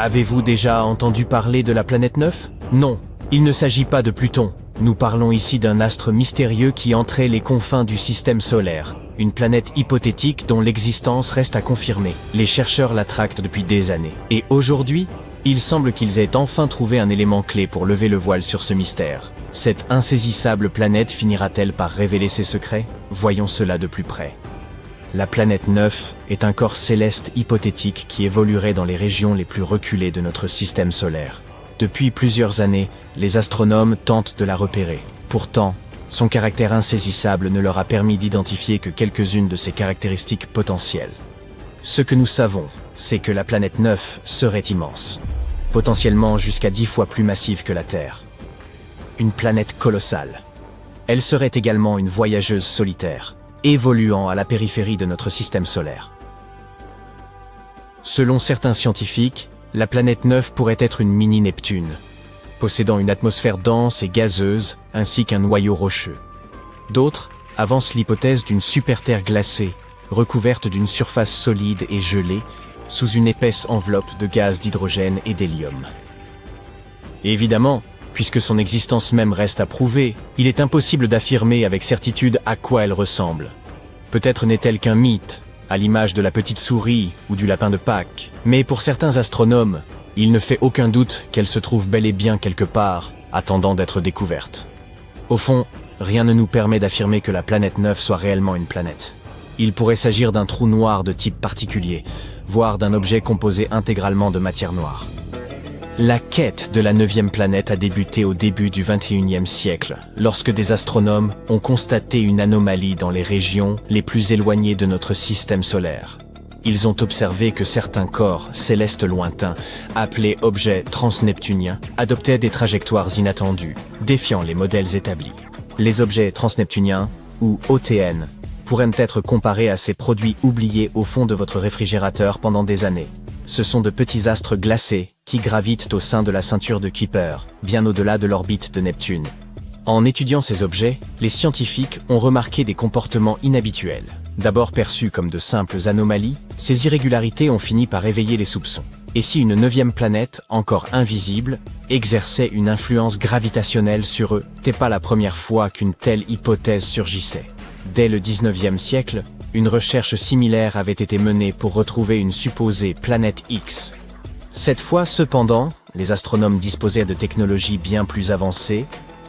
Avez-vous déjà entendu parler de la planète 9? Non, il ne s'agit pas de Pluton. Nous parlons ici d'un astre mystérieux qui entrait les confins du système solaire. Une planète hypothétique dont l'existence reste à confirmer. Les chercheurs la tractent depuis des années. Et aujourd'hui, il semble qu'ils aient enfin trouvé un élément clé pour lever le voile sur ce mystère. Cette insaisissable planète finira-t-elle par révéler ses secrets? Voyons cela de plus près. La planète 9 est un corps céleste hypothétique qui évoluerait dans les régions les plus reculées de notre système solaire. Depuis plusieurs années, les astronomes tentent de la repérer. Pourtant, son caractère insaisissable ne leur a permis d'identifier que quelques-unes de ses caractéristiques potentielles. Ce que nous savons, c'est que la planète 9 serait immense, potentiellement jusqu'à 10 fois plus massive que la Terre. Une planète colossale. Elle serait également une voyageuse solitaire, évoluant à la périphérie de notre système solaire. Selon certains scientifiques, la planète 9 pourrait être une mini-Neptune, possédant une atmosphère dense et gazeuse, ainsi qu'un noyau rocheux. D'autres avancent l'hypothèse d'une super-Terre glacée, recouverte d'une surface solide et gelée, sous une épaisse enveloppe de gaz d'hydrogène et d'hélium. Évidemment, puisque son existence même reste à prouver, il est impossible d'affirmer avec certitude à quoi elle ressemble. Peut-être n'est-elle qu'un mythe, à l'image de la petite souris ou du lapin de Pâques. Mais pour certains astronomes, il ne fait aucun doute qu'elle se trouve bel et bien quelque part, attendant d'être découverte. Au fond, rien ne nous permet d'affirmer que la planète 9 soit réellement une planète. Il pourrait s'agir d'un trou noir de type particulier, voire d'un objet composé intégralement de matière noire. La quête de la 9e planète a débuté au début du XXIe siècle, lorsque des astronomes ont constaté une anomalie dans les régions les plus éloignées de notre système solaire. Ils ont observé que certains corps célestes lointains, appelés objets transneptuniens, adoptaient des trajectoires inattendues, défiant les modèles établis. Les objets transneptuniens, ou OTN, pourraient être comparés à ces produits oubliés au fond de votre réfrigérateur pendant des années. Ce sont de petits astres glacés qui gravitent au sein de la ceinture de Kuiper, bien au-delà de l'orbite de Neptune. En étudiant ces objets, les scientifiques ont remarqué des comportements inhabituels. D'abord perçus comme de simples anomalies, ces irrégularités ont fini par éveiller les soupçons. Et si une 9e planète, encore invisible, exerçait une influence gravitationnelle sur eux, c'était pas la première fois qu'une telle hypothèse surgissait. Dès le 19e siècle, une recherche similaire avait été menée pour retrouver une supposée planète X. Cette fois, cependant, les astronomes disposaient de technologies bien plus avancées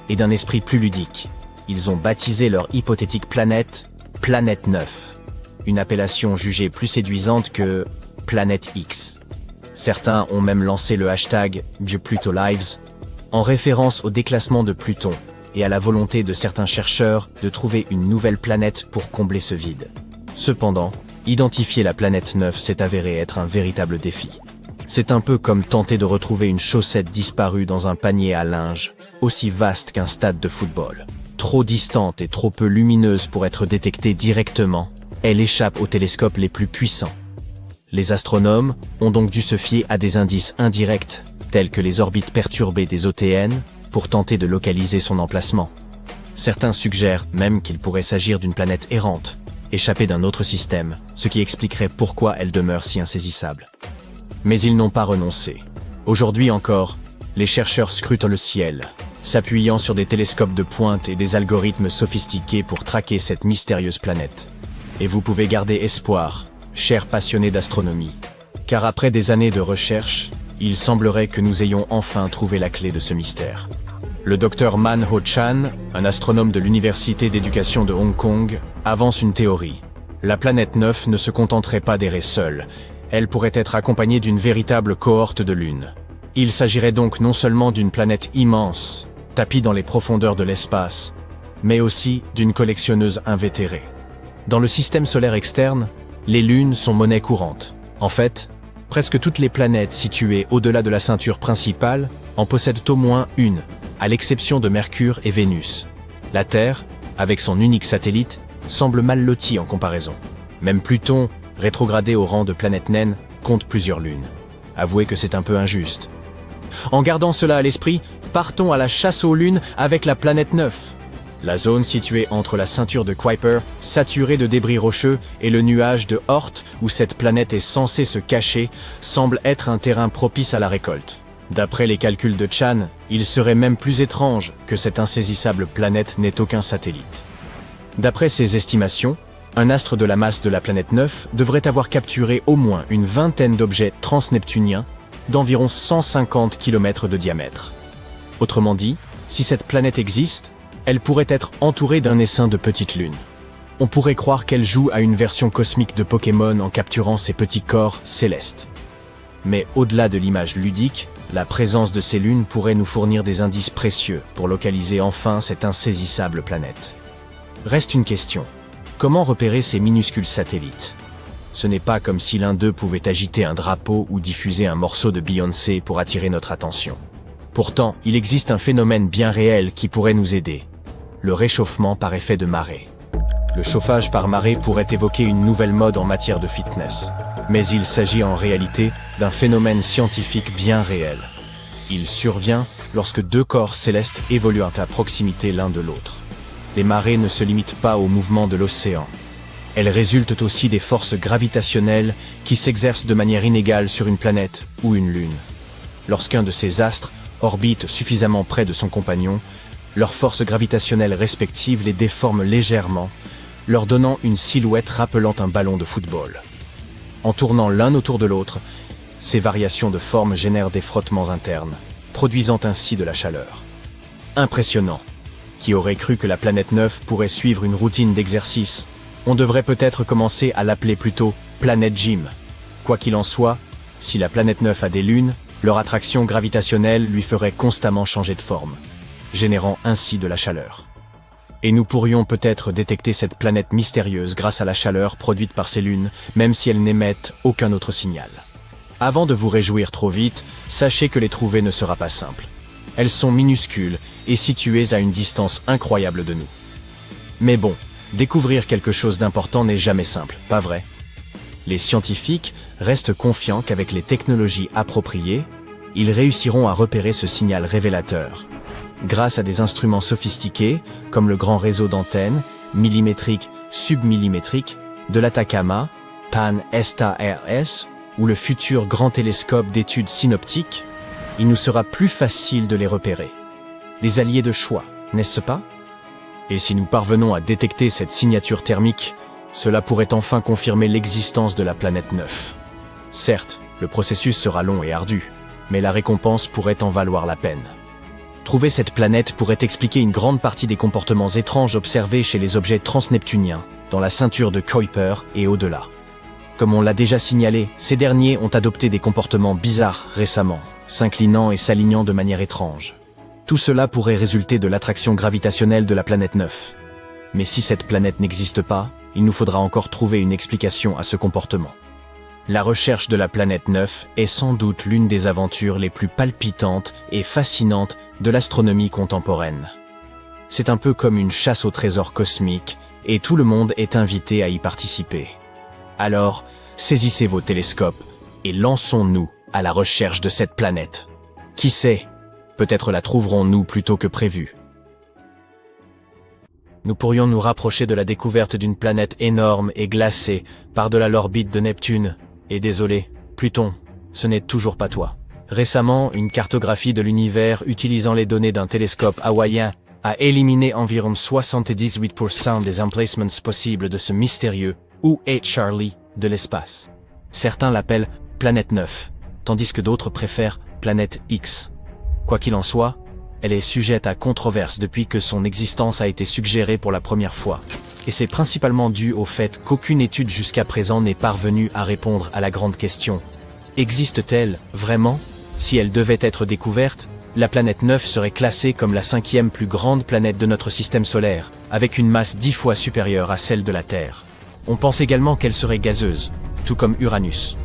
et d'un esprit plus ludique. Ils ont baptisé leur hypothétique planète « Planète 9 », une appellation jugée plus séduisante que « Planète X ». Certains ont même lancé le hashtag #PlutoLives en référence au déclassement de Pluton et à la volonté de certains chercheurs de trouver une nouvelle planète pour combler ce vide. Cependant, identifier la planète 9 s'est avéré être un véritable défi. C'est un peu comme tenter de retrouver une chaussette disparue dans un panier à linge, aussi vaste qu'un stade de football. Trop distante et trop peu lumineuse pour être détectée directement, elle échappe aux télescopes les plus puissants. Les astronomes ont donc dû se fier à des indices indirects, tels que les orbites perturbées des OTN, pour tenter de localiser son emplacement. Certains suggèrent même qu'il pourrait s'agir d'une planète errante, échappée d'un autre système, ce qui expliquerait pourquoi elle demeure si insaisissable. Mais ils n'ont pas renoncé. Aujourd'hui encore, les chercheurs scrutent le ciel, s'appuyant sur des télescopes de pointe et des algorithmes sophistiqués pour traquer cette mystérieuse planète. Et vous pouvez garder espoir, chers passionnés d'astronomie, car après des années de recherche, il semblerait que nous ayons enfin trouvé la clé de ce mystère. Le Dr Man Ho Chan, un astronome de l'Université d'éducation de Hong Kong, avance une théorie. La planète 9 ne se contenterait pas d'errer seule. Elle pourrait être accompagnée d'une véritable cohorte de lunes. Il s'agirait donc non seulement d'une planète immense, tapie dans les profondeurs de l'espace, mais aussi d'une collectionneuse invétérée. Dans le système solaire externe, les lunes sont monnaie courante. En fait, presque toutes les planètes situées au-delà de la ceinture principale en possèdent au moins une, à l'exception de Mercure et Vénus. La Terre, avec son unique satellite, semble mal lotie en comparaison. Même Pluton, rétrogradé au rang de planète naine, compte plusieurs lunes. Avouez que c'est un peu injuste. En gardant cela à l'esprit, partons à la chasse aux lunes avec la planète 9. La zone située entre la ceinture de Kuiper, saturée de débris rocheux, et le nuage de Oort, où cette planète est censée se cacher, semble être un terrain propice à la récolte. D'après les calculs de Chan, il serait même plus étrange que cette insaisissable planète n'ait aucun satellite. D'après ses estimations, un astre de la masse de la planète 9 devrait avoir capturé au moins une vingtaine d'objets transneptuniens d'environ 150 km de diamètre. Autrement dit, si cette planète existe, elle pourrait être entourée d'un essaim de petites lunes. On pourrait croire qu'elle joue à une version cosmique de Pokémon en capturant ces petits corps célestes. Mais au-delà de l'image ludique, la présence de ces lunes pourrait nous fournir des indices précieux pour localiser enfin cette insaisissable planète. Reste une question. Comment repérer ces minuscules satellites? Ce n'est pas comme si l'un d'eux pouvait agiter un drapeau ou diffuser un morceau de Beyoncé pour attirer notre attention. Pourtant, il existe un phénomène bien réel qui pourrait nous aider. Le réchauffement par effet de marée. Le chauffage par marée pourrait évoquer une nouvelle mode en matière de fitness. Mais il s'agit en réalité d'un phénomène scientifique bien réel. Il survient lorsque deux corps célestes évoluent à proximité l'un de l'autre. Les marées ne se limitent pas au mouvement de l'océan. Elles résultent aussi des forces gravitationnelles qui s'exercent de manière inégale sur une planète ou une lune. Lorsqu'un de ces astres orbite suffisamment près de son compagnon, leurs forces gravitationnelles respectives les déforment légèrement, leur donnant une silhouette rappelant un ballon de football. En tournant l'un autour de l'autre, ces variations de forme génèrent des frottements internes, produisant ainsi de la chaleur. Impressionnant. Qui aurait cru que la planète 9 pourrait suivre une routine d'exercice? On devrait peut-être commencer à l'appeler plutôt planète gym. Quoi qu'il en soit, si la planète 9 a des lunes, leur attraction gravitationnelle lui ferait constamment changer de forme, générant ainsi de la chaleur. Et nous pourrions peut-être détecter cette planète mystérieuse grâce à la chaleur produite par ces lunes, même si elles n'émettent aucun autre signal. Avant de vous réjouir trop vite, sachez que les trouver ne sera pas simple. Elles sont minuscules et situées à une distance incroyable de nous. Mais bon, découvrir quelque chose d'important n'est jamais simple, pas vrai? Les scientifiques restent confiants qu'avec les technologies appropriées, ils réussiront à repérer ce signal révélateur. Grâce à des instruments sophistiqués, comme le grand réseau d'antennes, millimétriques, submillimétriques, de l'Atacama, Pan-STARS, ou le futur grand télescope d'études synoptiques, il nous sera plus facile de les repérer. Des alliés de choix, n'est-ce pas? Et si nous parvenons à détecter cette signature thermique, cela pourrait enfin confirmer l'existence de la planète 9. Certes, le processus sera long et ardu, mais la récompense pourrait en valoir la peine. Trouver cette planète pourrait expliquer une grande partie des comportements étranges observés chez les objets transneptuniens, dans la ceinture de Kuiper et au-delà. Comme on l'a déjà signalé, ces derniers ont adopté des comportements bizarres récemment, s'inclinant et s'alignant de manière étrange. Tout cela pourrait résulter de l'attraction gravitationnelle de la planète 9. Mais si cette planète n'existe pas, il nous faudra encore trouver une explication à ce comportement. La recherche de la planète 9 est sans doute l'une des aventures les plus palpitantes et fascinantes de l'astronomie contemporaine. C'est un peu comme une chasse au trésor cosmique, et tout le monde est invité à y participer. Alors, saisissez vos télescopes et lançons-nous à la recherche de cette planète. Qui sait, peut-être la trouverons-nous plus tôt que prévu. Nous pourrions nous rapprocher de la découverte d'une planète énorme et glacée par-delà l'orbite de Neptune. Et désolé, Pluton, ce n'est toujours pas toi. Récemment, une cartographie de l'univers utilisant les données d'un télescope hawaïen a éliminé environ 78% des emplacements possibles de ce mystérieux UH Charlie de l'espace. Certains l'appellent planète 9, tandis que d'autres préfèrent planète X. Quoi qu'il en soit, elle est sujette à controverse depuis que son existence a été suggérée pour la première fois. Et c'est principalement dû au fait qu'aucune étude jusqu'à présent n'est parvenue à répondre à la grande question. Existe-t-elle, vraiment? Si elle devait être découverte, la planète 9 serait classée comme la 5e plus grande planète de notre système solaire, avec une masse 10 fois supérieure à celle de la Terre. On pense également qu'elle serait gazeuse, tout comme Uranus.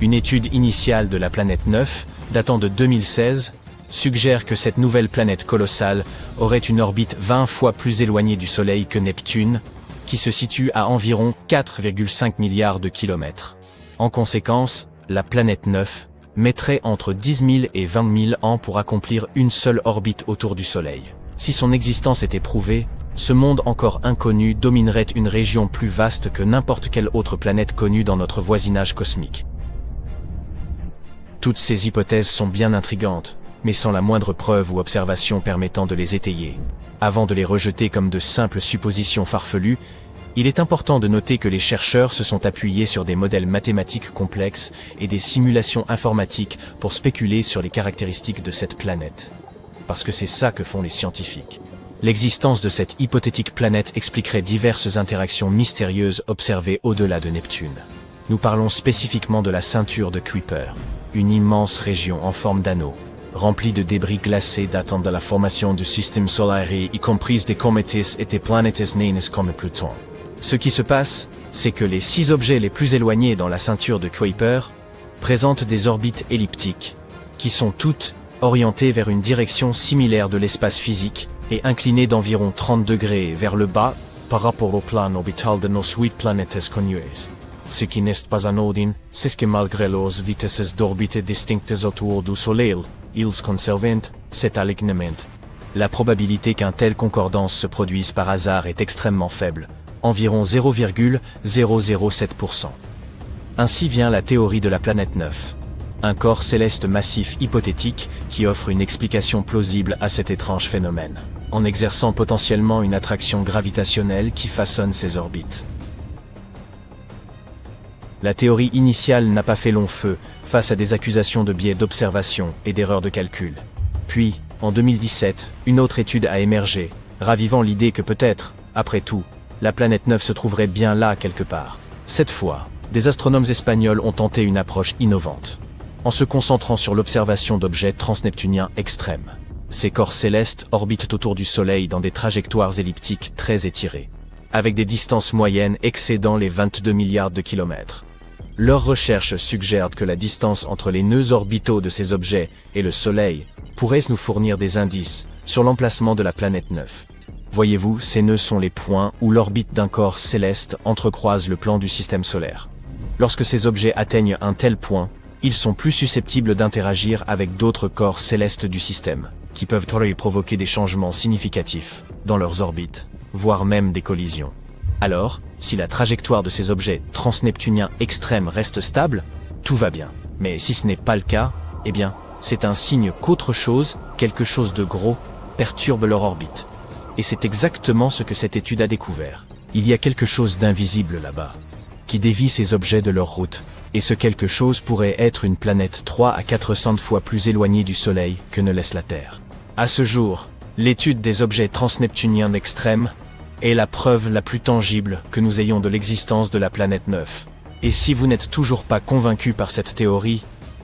Une étude initiale de la planète 9, datant de 2016, suggère que cette nouvelle planète colossale aurait une orbite 20 fois plus éloignée du Soleil que Neptune, qui se situe à environ 4,5 milliards de kilomètres. En conséquence, la planète 9 mettrait entre 10 000 et 20 000 ans pour accomplir une seule orbite autour du Soleil. Si son existence était prouvée, ce monde encore inconnu dominerait une région plus vaste que n'importe quelle autre planète connue dans notre voisinage cosmique. Toutes ces hypothèses sont bien intrigantes, mais sans la moindre preuve ou observation permettant de les étayer. Avant de les rejeter comme de simples suppositions farfelues, il est important de noter que les chercheurs se sont appuyés sur des modèles mathématiques complexes et des simulations informatiques pour spéculer sur les caractéristiques de cette planète. Parce que c'est ça que font les scientifiques. L'existence de cette hypothétique planète expliquerait diverses interactions mystérieuses observées au-delà de Neptune. Nous parlons spécifiquement de la ceinture de Kuiper, une immense région en forme d'anneau, remplie de débris glacés datant de la formation du système solaire y compris des comètes et des planètes naines comme Pluton. Ce qui se passe, c'est que les 6 objets les plus éloignés dans la ceinture de Kuiper présentent des orbites elliptiques, qui sont toutes orientées vers une direction similaire de l'espace physique et inclinées d'environ 30 degrés vers le bas par rapport au plan orbital de nos 8 planètes connues. Ce qui n'est pas anodin, c'est que malgré leurs vitesses d'orbite distinctes autour du Soleil, ils conservent cet alignement. La probabilité qu'un tel concordance se produise par hasard est extrêmement faible, environ 0,007%. Ainsi vient la théorie de la planète 9. Un corps céleste massif hypothétique qui offre une explication plausible à cet étrange phénomène, en exerçant potentiellement une attraction gravitationnelle qui façonne ses orbites. La théorie initiale n'a pas fait long feu face à des accusations de biais d'observation et d'erreurs de calcul. Puis, en 2017, une autre étude a émergé, ravivant l'idée que peut-être, après tout, la planète 9 se trouverait bien là quelque part. Cette fois, des astronomes espagnols ont tenté une approche innovante, en se concentrant sur l'observation d'objets transneptuniens extrêmes. Ces corps célestes orbitent autour du Soleil dans des trajectoires elliptiques très étirées, avec des distances moyennes excédant les 22 milliards de kilomètres. Leurs recherches suggèrent que la distance entre les nœuds orbitaux de ces objets et le Soleil pourrait nous fournir des indices sur l'emplacement de la planète 9. Voyez-vous, ces nœuds sont les points où l'orbite d'un corps céleste entrecroise le plan du système solaire. Lorsque ces objets atteignent un tel point, ils sont plus susceptibles d'interagir avec d'autres corps célestes du système, qui peuvent provoquer des changements significatifs dans leurs orbites, voire même des collisions. Alors, si la trajectoire de ces objets transneptuniens extrêmes reste stable, tout va bien. Mais si ce n'est pas le cas, eh bien, c'est un signe qu'autre chose, quelque chose de gros, perturbe leur orbite. Et c'est exactement ce que cette étude a découvert. Il y a quelque chose d'invisible là-bas, qui dévie ces objets de leur route, et ce quelque chose pourrait être une planète 300 à 400 fois plus éloignée du Soleil que ne laisse la Terre. À ce jour, l'étude des objets transneptuniens extrêmes est la preuve la plus tangible que nous ayons de l'existence de la planète 9. Et si vous n'êtes toujours pas convaincu par cette théorie,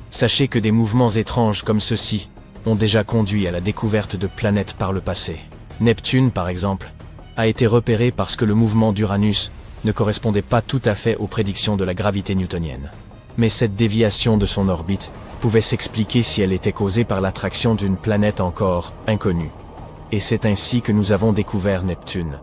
sachez que des mouvements étranges comme ceux-ci ont déjà conduit à la découverte de planètes par le passé. Neptune, par exemple, a été repéré parce que le mouvement d'Uranus ne correspondait pas tout à fait aux prédictions de la gravité newtonienne. Mais cette déviation de son orbite pouvait s'expliquer si elle était causée par l'attraction d'une planète encore inconnue. Et c'est ainsi que nous avons découvert Neptune.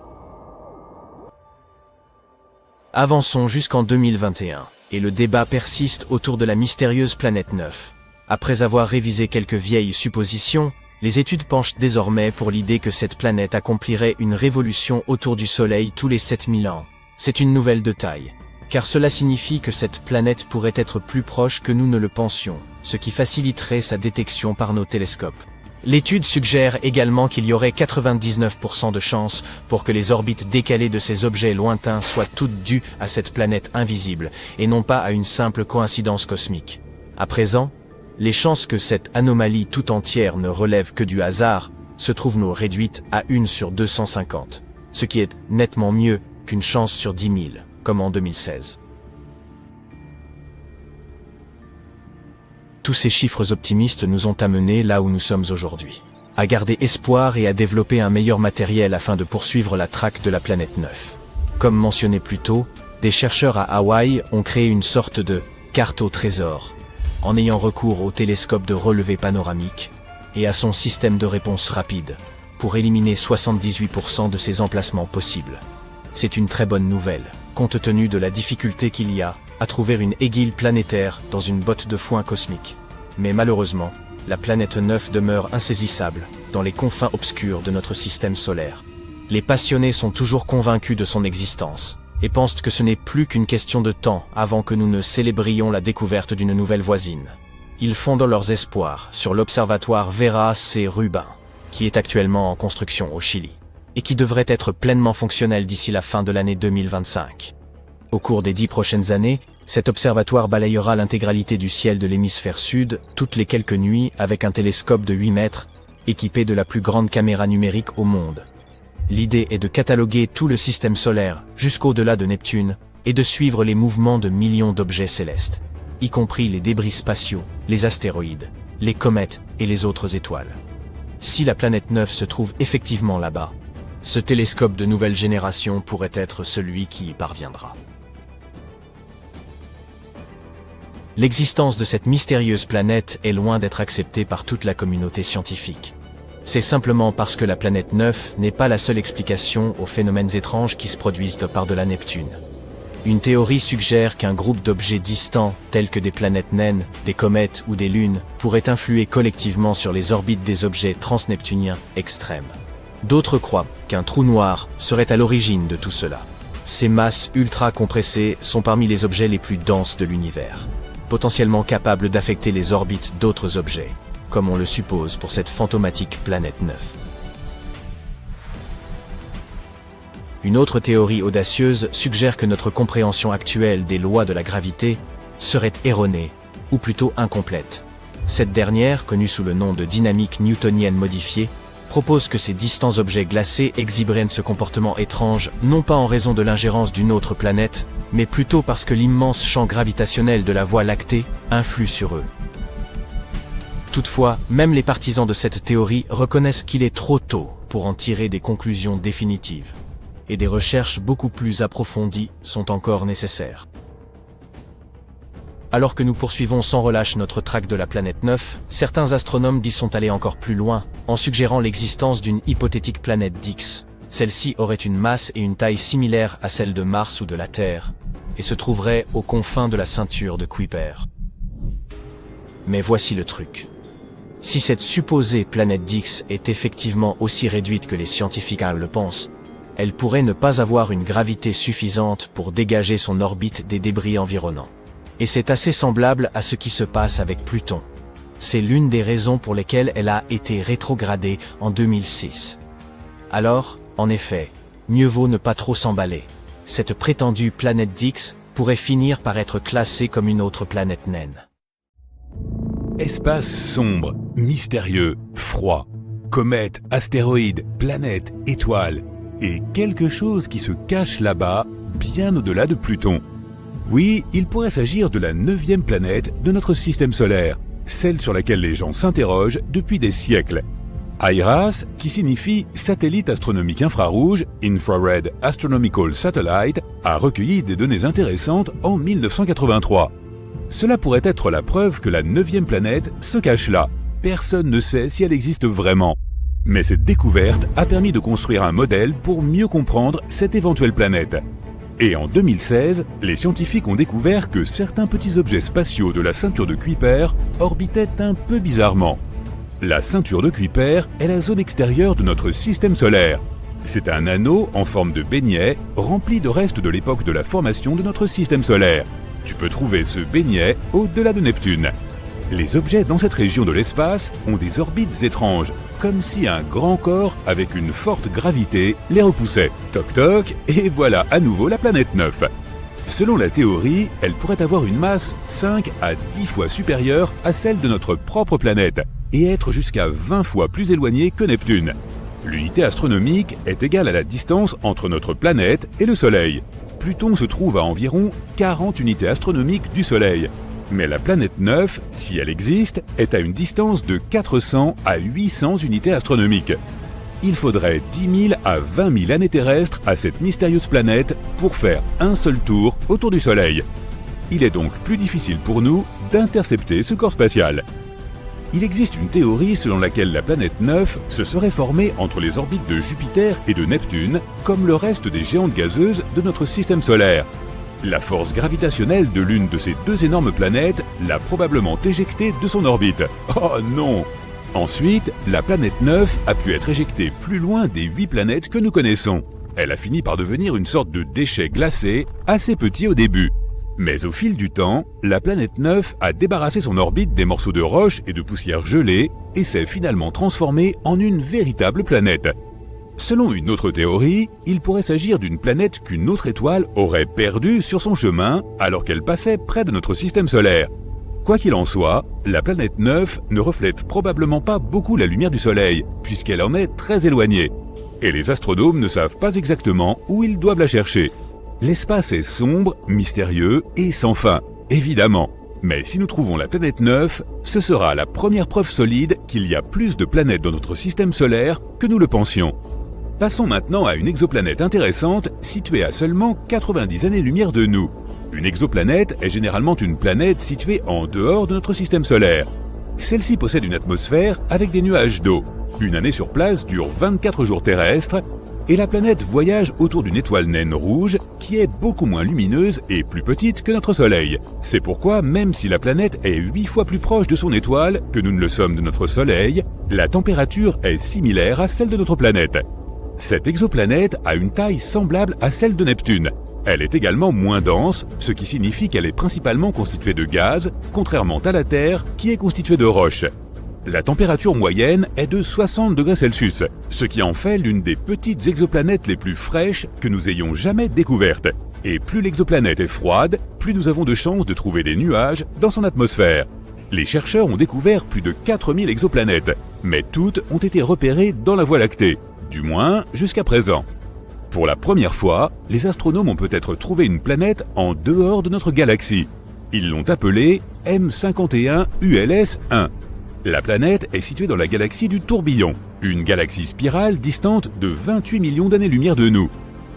Avançons jusqu'en 2021, et le débat persiste autour de la mystérieuse planète 9. Après avoir révisé quelques vieilles suppositions, les études penchent désormais pour l'idée que cette planète accomplirait une révolution autour du Soleil tous les 7000 ans. C'est une nouvelle de taille, car cela signifie que cette planète pourrait être plus proche que nous ne le pensions, ce qui faciliterait sa détection par nos télescopes. L'étude suggère également qu'il y aurait 99% de chances pour que les orbites décalées de ces objets lointains soient toutes dues à cette planète invisible, et non pas à une simple coïncidence cosmique. À présent, les chances que cette anomalie tout entière ne relève que du hasard se trouvent nous réduites à 1 sur 250, ce qui est nettement mieux qu'une chance sur 10 000, comme en 2016. Tous ces chiffres optimistes nous ont amenés là où nous sommes aujourd'hui, à garder espoir et à développer un meilleur matériel afin de poursuivre la traque de la planète 9. Comme mentionné plus tôt, des chercheurs à Hawaï ont créé une sorte de carte au trésor, en ayant recours au télescope de relevé panoramique et à son système de réponse rapide, pour éliminer 78% de ces emplacements possibles. C'est une très bonne nouvelle, compte tenu de la difficulté qu'il y a à trouver une aiguille planétaire dans une botte de foin cosmique. Mais malheureusement, la planète 9 demeure insaisissable dans les confins obscurs de notre système solaire. Les passionnés sont toujours convaincus de son existence et pensent que ce n'est plus qu'une question de temps avant que nous ne célébrions la découverte d'une nouvelle voisine. Ils fondent leurs espoirs sur l'observatoire Vera C. Rubin, qui est actuellement en construction au Chili, et qui devrait être pleinement fonctionnel d'ici la fin de l'année 2025. Au cours des 10 prochaines années, cet observatoire balayera l'intégralité du ciel de l'hémisphère sud toutes les quelques nuits avec un télescope de 8 mètres, équipé de la plus grande caméra numérique au monde. L'idée est de cataloguer tout le système solaire jusqu'au-delà de Neptune et de suivre les mouvements de millions d'objets célestes, y compris les débris spatiaux, les astéroïdes, les comètes et les autres étoiles. Si la planète 9 se trouve effectivement là-bas, ce télescope de nouvelle génération pourrait être celui qui y parviendra. L'existence de cette mystérieuse planète est loin d'être acceptée par toute la communauté scientifique. C'est simplement parce que la planète 9 n'est pas la seule explication aux phénomènes étranges qui se produisent par-delà Neptune. Une théorie suggère qu'un groupe d'objets distants, tels que des planètes naines, des comètes ou des lunes, pourrait influer collectivement sur les orbites des objets transneptuniens extrêmes. D'autres croient qu'un trou noir serait à l'origine de tout cela. Ces masses ultra compressées sont parmi les objets les plus denses de l'univers, potentiellement capables d'affecter les orbites d'autres objets, comme on le suppose pour cette fantomatique planète 9. Une autre théorie audacieuse suggère que notre compréhension actuelle des lois de la gravité serait erronée, ou plutôt incomplète. Cette dernière, connue sous le nom de dynamique newtonienne modifiée, propose que ces distants objets glacés exhiberaient ce comportement étrange, non pas en raison de l'ingérence d'une autre planète, mais plutôt parce que l'immense champ gravitationnel de la Voie lactée influe sur eux. Toutefois, même les partisans de cette théorie reconnaissent qu'il est trop tôt pour en tirer des conclusions définitives, et des recherches beaucoup plus approfondies sont encore nécessaires. Alors que nous poursuivons sans relâche notre traque de la planète 9, certains astronomes y sont allés encore plus loin, en suggérant l'existence d'une hypothétique planète d'X. Celle-ci aurait une masse et une taille similaires à celle de Mars ou de la Terre, et se trouverait aux confins de la ceinture de Kuiper. Mais voici le truc. Si cette supposée planète d'X est effectivement aussi réduite que les scientifiques le pensent, elle pourrait ne pas avoir une gravité suffisante pour dégager son orbite des débris environnants. Et c'est assez semblable à ce qui se passe avec Pluton. C'est l'une des raisons pour lesquelles elle a été rétrogradée en 2006. Alors, en effet, mieux vaut ne pas trop s'emballer. Cette prétendue planète d'X pourrait finir par être classée comme une autre planète naine. Espace sombre, mystérieux, froid, comètes, astéroïdes, planètes, étoiles, et quelque chose qui se cache là-bas, bien au-delà de Pluton. Oui, il pourrait s'agir de la 9e planète de notre système solaire, celle sur laquelle les gens s'interrogent depuis des siècles. IRAS, qui signifie Satellite astronomique infrarouge, Infrared Astronomical Satellite, a recueilli des données intéressantes en 1983. Cela pourrait être la preuve que la 9e planète se cache là. Personne ne sait si elle existe vraiment. Mais cette découverte a permis de construire un modèle pour mieux comprendre cette éventuelle planète. Et en 2016, les scientifiques ont découvert que certains petits objets spatiaux de la ceinture de Kuiper orbitaient un peu bizarrement. La ceinture de Kuiper est la zone extérieure de notre système solaire. C'est un anneau en forme de beignet rempli de restes de l'époque de la formation de notre système solaire. Tu peux trouver ce beignet au-delà de Neptune. Les objets dans cette région de l'espace ont des orbites étranges, comme si un grand corps avec une forte gravité les repoussait. Toc toc, et voilà à nouveau la planète 9. Selon la théorie, elle pourrait avoir une masse 5 à 10 fois supérieure à celle de notre propre planète, et être jusqu'à 20 fois plus éloignée que Neptune. L'unité astronomique est égale à la distance entre notre planète et le Soleil. Pluton se trouve à environ 40 unités astronomiques du Soleil. Mais la planète 9, si elle existe, est à une distance de 400 à 800 unités astronomiques. Il faudrait 10 000 à 20 000 années terrestres à cette mystérieuse planète pour faire un seul tour autour du Soleil. Il est donc plus difficile pour nous d'intercepter ce corps spatial. Il existe une théorie selon laquelle la planète 9 se serait formée entre les orbites de Jupiter et de Neptune, comme le reste des géantes gazeuses de notre système solaire. La force gravitationnelle de l'une de ces deux énormes planètes l'a probablement éjectée de son orbite. Oh non! Ensuite, la planète 9 a pu être éjectée plus loin des 8 planètes que nous connaissons. Elle a fini par devenir une sorte de déchet glacé, assez petit au début. Mais au fil du temps, la planète 9 a débarrassé son orbite des morceaux de roche et de poussière gelée et s'est finalement transformée en une véritable planète. Selon une autre théorie, il pourrait s'agir d'une planète qu'une autre étoile aurait perdue sur son chemin alors qu'elle passait près de notre système solaire. Quoi qu'il en soit, la planète 9 ne reflète probablement pas beaucoup la lumière du Soleil, puisqu'elle en est très éloignée. Et les astronomes ne savent pas exactement où ils doivent la chercher. L'espace est sombre, mystérieux et sans fin, évidemment. Mais si nous trouvons la planète 9, ce sera la première preuve solide qu'il y a plus de planètes dans notre système solaire que nous le pensions. Passons maintenant à une exoplanète intéressante située à seulement 90 années-lumière de nous. Une exoplanète est généralement une planète située en dehors de notre système solaire. Celle-ci possède une atmosphère avec des nuages d'eau. Une année sur place dure 24 jours terrestres et la planète voyage autour d'une étoile naine rouge qui est beaucoup moins lumineuse et plus petite que notre Soleil. C'est pourquoi, même si la planète est 8 fois plus proche de son étoile que nous ne le sommes de notre Soleil, la température est similaire à celle de notre planète. Cette exoplanète a une taille semblable à celle de Neptune. Elle est également moins dense, ce qui signifie qu'elle est principalement constituée de gaz, contrairement à la Terre qui est constituée de roches. La température moyenne est de 60 degrés Celsius, ce qui en fait l'une des petites exoplanètes les plus fraîches que nous ayons jamais découvertes. Et plus l'exoplanète est froide, plus nous avons de chances de trouver des nuages dans son atmosphère. Les chercheurs ont découvert plus de 4000 exoplanètes, mais toutes ont été repérées dans la Voie lactée, du moins jusqu'à présent. Pour la première fois, les astronomes ont peut-être trouvé une planète en dehors de notre galaxie. Ils l'ont appelée M51 ULS-1. La planète est située dans la galaxie du Tourbillon, une galaxie spirale distante de 28 millions d'années-lumière de nous.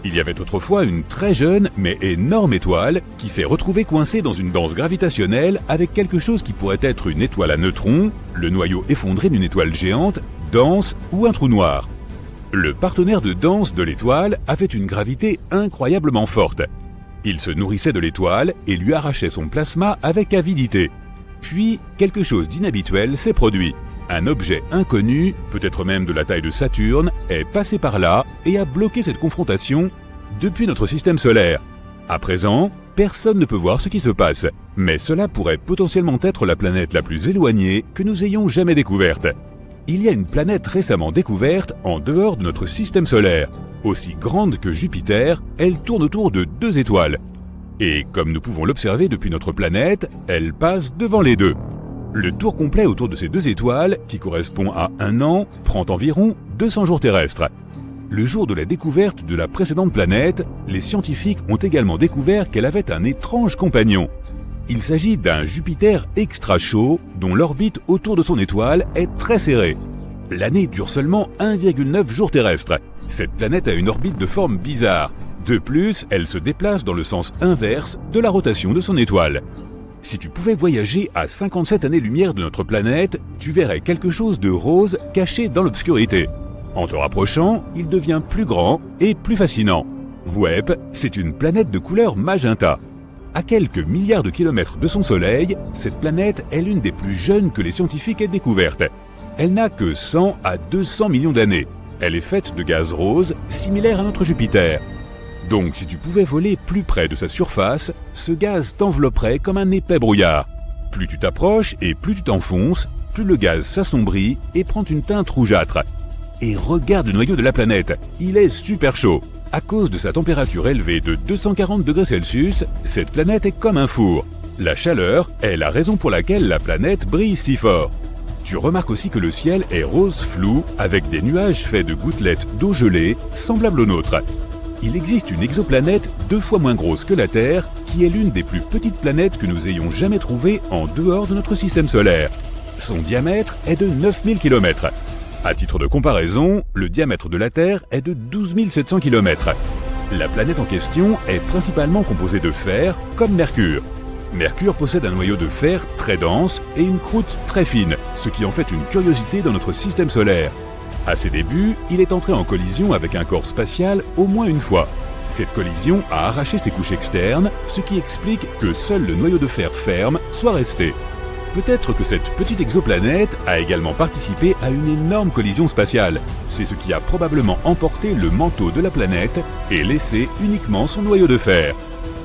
Il y avait autrefois une très jeune mais énorme étoile qui s'est retrouvée coincée dans une danse gravitationnelle avec quelque chose qui pourrait être une étoile à neutrons, le noyau effondré d'une étoile géante, dense ou un trou noir. Le partenaire de danse de l'étoile avait une gravité incroyablement forte. Il se nourrissait de l'étoile et lui arrachait son plasma avec avidité. Puis, quelque chose d'inhabituel s'est produit. Un objet inconnu, peut-être même de la taille de Saturne, est passé par là et a bloqué cette confrontation depuis notre système solaire. À présent, personne ne peut voir ce qui se passe, mais cela pourrait potentiellement être la planète la plus éloignée que nous ayons jamais découverte. Il y a une planète récemment découverte en dehors de notre système solaire. Aussi grande que Jupiter, elle tourne autour de 2 étoiles. Et comme nous pouvons l'observer depuis notre planète, elle passe devant les deux. Le tour complet autour de ces 2 étoiles, qui correspond à 1 an, prend environ 200 jours terrestres. Le jour de la découverte de la précédente planète, les scientifiques ont également découvert qu'elle avait un étrange compagnon. Il s'agit d'un Jupiter extra chaud, dont l'orbite autour de son étoile est très serrée. L'année dure seulement 1,9 jours terrestres. Cette planète a une orbite de forme bizarre. De plus, elle se déplace dans le sens inverse de la rotation de son étoile. Si tu pouvais voyager à 57 années-lumière de notre planète, tu verrais quelque chose de rose caché dans l'obscurité. En te rapprochant, il devient plus grand et plus fascinant. Webb, c'est une planète de couleur magenta. À quelques milliards de kilomètres de son Soleil, cette planète est l'une des plus jeunes que les scientifiques aient découvertes. Elle n'a que 100 à 200 millions d'années. Elle est faite de gaz rose, similaire à notre Jupiter. Donc si tu pouvais voler plus près de sa surface, ce gaz t'envelopperait comme un épais brouillard. Plus tu t'approches et plus tu t'enfonces, plus le gaz s'assombrit et prend une teinte rougeâtre. Et regarde le noyau de la planète, il est super chaud. À cause de sa température élevée de 240 degrés Celsius, cette planète est comme un four. La chaleur est la raison pour laquelle la planète brille si fort. Tu remarques aussi que le ciel est rose flou, avec des nuages faits de gouttelettes d'eau gelée, semblables aux nôtres. Il existe une exoplanète 2 fois moins grosse que la Terre, qui est l'une des plus petites planètes que nous ayons jamais trouvées en dehors de notre système solaire. Son diamètre est de 9000 km. À titre de comparaison, le diamètre de la Terre est de 12 700 km. La planète en question est principalement composée de fer, comme Mercure. Mercure possède un noyau de fer très dense et une croûte très fine, ce qui en fait une curiosité dans notre système solaire. À ses débuts, il est entré en collision avec un corps spatial au moins une fois. Cette collision a arraché ses couches externes, ce qui explique que seul le noyau de fer ferme soit resté. Peut-être que cette petite exoplanète a également participé à une énorme collision spatiale. C'est ce qui a probablement emporté le manteau de la planète et laissé uniquement son noyau de fer.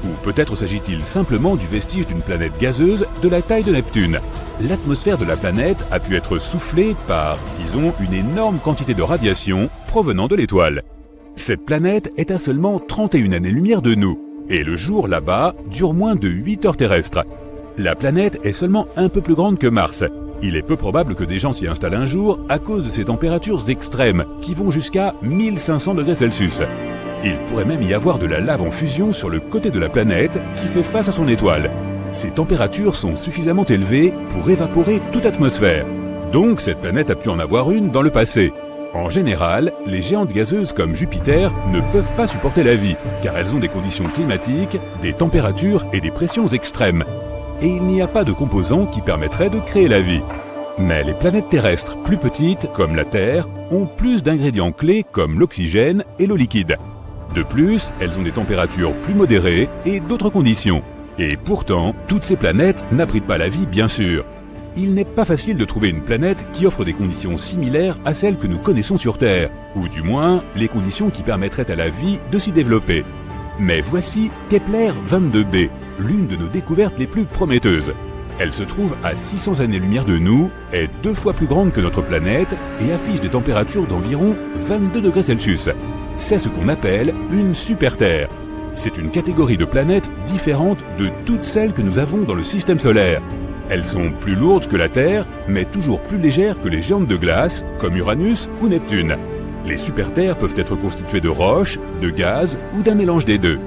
Ou peut-être s'agit-il simplement du vestige d'une planète gazeuse de la taille de Neptune. L'atmosphère de la planète a pu être soufflée par, disons, une énorme quantité de radiation provenant de l'étoile. Cette planète est à seulement 31 années-lumière de nous, et le jour là-bas dure moins de 8 heures terrestres. La planète est seulement un peu plus grande que Mars. Il est peu probable que des gens s'y installent un jour à cause de ces températures extrêmes qui vont jusqu'à 1500 degrés Celsius. Il pourrait même y avoir de la lave en fusion sur le côté de la planète qui fait face à son étoile. Ces températures sont suffisamment élevées pour évaporer toute atmosphère. Donc cette planète a pu en avoir une dans le passé. En général, les géantes gazeuses comme Jupiter ne peuvent pas supporter la vie, car elles ont des conditions climatiques, des températures et des pressions extrêmes. Et il n'y a pas de composants qui permettraient de créer la vie. Mais les planètes terrestres plus petites, comme la Terre, ont plus d'ingrédients clés comme l'oxygène et l'eau liquide. De plus, elles ont des températures plus modérées et d'autres conditions. Et pourtant, toutes ces planètes n'abritent pas la vie, bien sûr. Il n'est pas facile de trouver une planète qui offre des conditions similaires à celles que nous connaissons sur Terre, ou du moins, les conditions qui permettraient à la vie de s'y développer. Mais voici Kepler 22b, l'une de nos découvertes les plus prometteuses. Elle se trouve à 600 années-lumière de nous, est 2 fois plus grande que notre planète et affiche des températures d'environ 22 degrés Celsius. C'est ce qu'on appelle une super-Terre. C'est une catégorie de planètes différente de toutes celles que nous avons dans le système solaire. Elles sont plus lourdes que la Terre, mais toujours plus légères que les géantes de glace, comme Uranus ou Neptune. Les super-Terres peuvent être constituées de roches, de gaz ou d'un mélange des deux.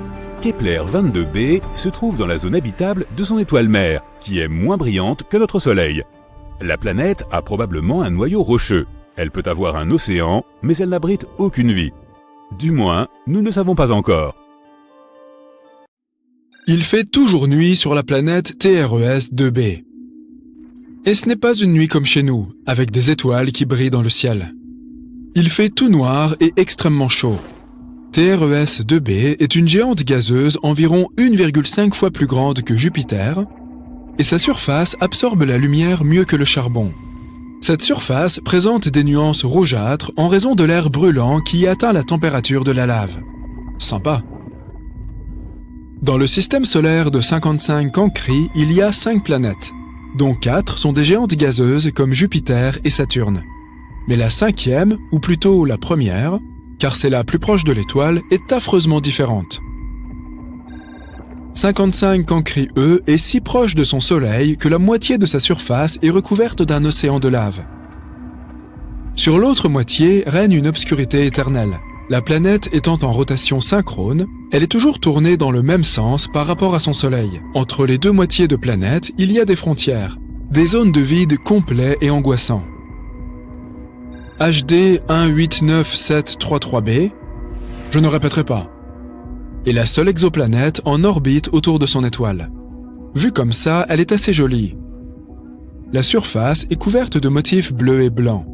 Kepler 22b se trouve dans la zone habitable de son étoile mère, qui est moins brillante que notre Soleil. La planète a probablement un noyau rocheux. Elle peut avoir un océan, mais elle n'abrite aucune vie. Du moins, nous ne savons pas encore. Il fait toujours nuit sur la planète TRES 2b. Et ce n'est pas une nuit comme chez nous, avec des étoiles qui brillent dans le ciel. Il fait tout noir et extrêmement chaud. TRES 2b est une géante gazeuse environ 1,5 fois plus grande que Jupiter, et sa surface absorbe la lumière mieux que le charbon. Cette surface présente des nuances rougeâtres en raison de l'air brûlant qui y atteint la température de la lave. Sympa. Dans le système solaire de 55 Cancri, il y a 5 planètes, dont 4 sont des géantes gazeuses comme Jupiter et Saturne. Mais la 5e, ou plutôt la première, car c'est la plus proche de l'étoile, est affreusement différente. 55 Cancri E est si proche de son Soleil que la moitié de sa surface est recouverte d'un océan de lave. Sur l'autre moitié règne une obscurité éternelle. La planète étant en rotation synchrone, elle est toujours tournée dans le même sens par rapport à son Soleil. Entre les deux moitiés de planète, il y a des frontières, des zones de vide complets et angoissants. HD 189733b, je ne répéterai pas, est la seule exoplanète en orbite autour de son étoile. Vue comme ça, elle est assez jolie. La surface est couverte de motifs bleus et blancs.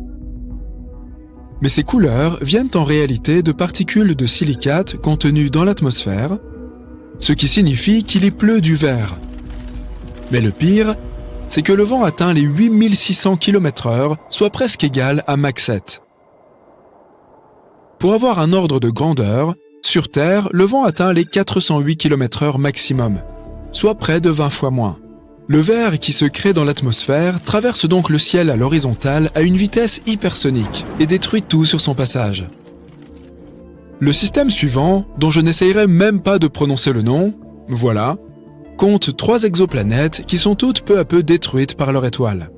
Mais ces couleurs viennent en réalité de particules de silicate contenues dans l'atmosphère, ce qui signifie qu'il y pleut du vert. Mais le pire, c'est que le vent atteint les 8600 km/h, soit presque égal à Mach 7. Pour avoir un ordre de grandeur, sur Terre, le vent atteint les 408 km/h maximum, soit près de 20 fois moins. Le verre qui se crée dans l'atmosphère traverse donc le ciel à l'horizontale à une vitesse hypersonique et détruit tout sur son passage. Le système suivant, dont je n'essayerai même pas de prononcer le nom, voilà, compte 3 exoplanètes qui sont toutes peu à peu détruites par leur étoile.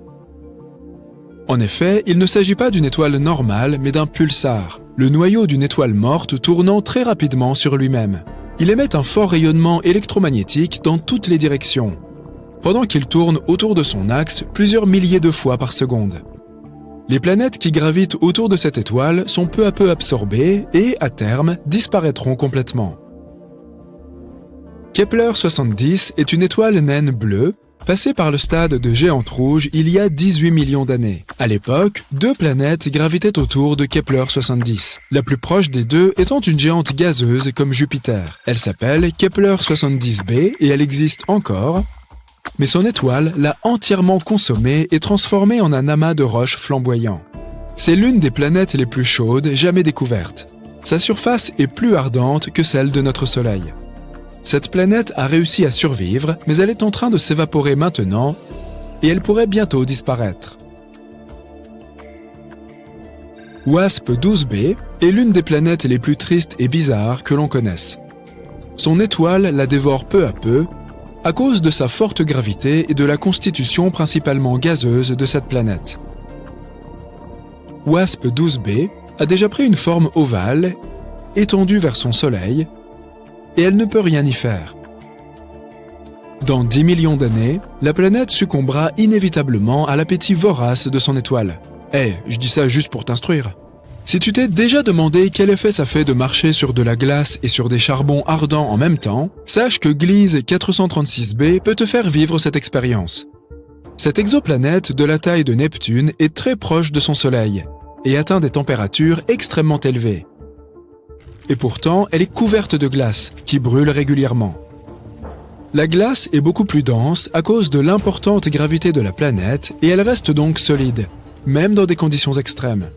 En effet, il ne s'agit pas d'une étoile normale, mais d'un pulsar, le noyau d'une étoile morte tournant très rapidement sur lui-même. Il émet un fort rayonnement électromagnétique dans toutes les directions, pendant qu'il tourne autour de son axe plusieurs milliers de fois par seconde. Les planètes qui gravitent autour de cette étoile sont peu à peu absorbées et, à terme, disparaîtront complètement. Kepler 70 est une étoile naine bleue, passée par le stade de géante rouge il y a 18 millions d'années. À l'époque, 2 planètes gravitaient autour de Kepler 70, la plus proche des deux étant une géante gazeuse comme Jupiter. Elle s'appelle Kepler 70b et elle existe encore, mais son étoile l'a entièrement consommée et transformée en un amas de roches flamboyants. C'est l'une des planètes les plus chaudes jamais découvertes. Sa surface est plus ardente que celle de notre Soleil. Cette planète a réussi à survivre, mais elle est en train de s'évaporer maintenant et elle pourrait bientôt disparaître. WASP-12b est l'une des planètes les plus tristes et bizarres que l'on connaisse. Son étoile la dévore peu à peu à cause de sa forte gravité et de la constitution principalement gazeuse de cette planète. WASP-12b a déjà pris une forme ovale, étendue vers son Soleil, et elle ne peut rien y faire. Dans 10 millions d'années, la planète succombera inévitablement à l'appétit vorace de son étoile. Je dis ça juste pour t'instruire. Si tu t'es déjà demandé quel effet ça fait de marcher sur de la glace et sur des charbons ardents en même temps, sache que Gliese 436b peut te faire vivre cette expérience. Cette exoplanète de la taille de Neptune est très proche de son Soleil et atteint des températures extrêmement élevées. Et pourtant, elle est couverte de glace qui brûle régulièrement. La glace est beaucoup plus dense à cause de l'importante gravité de la planète et elle reste donc solide, même dans des conditions extrêmes.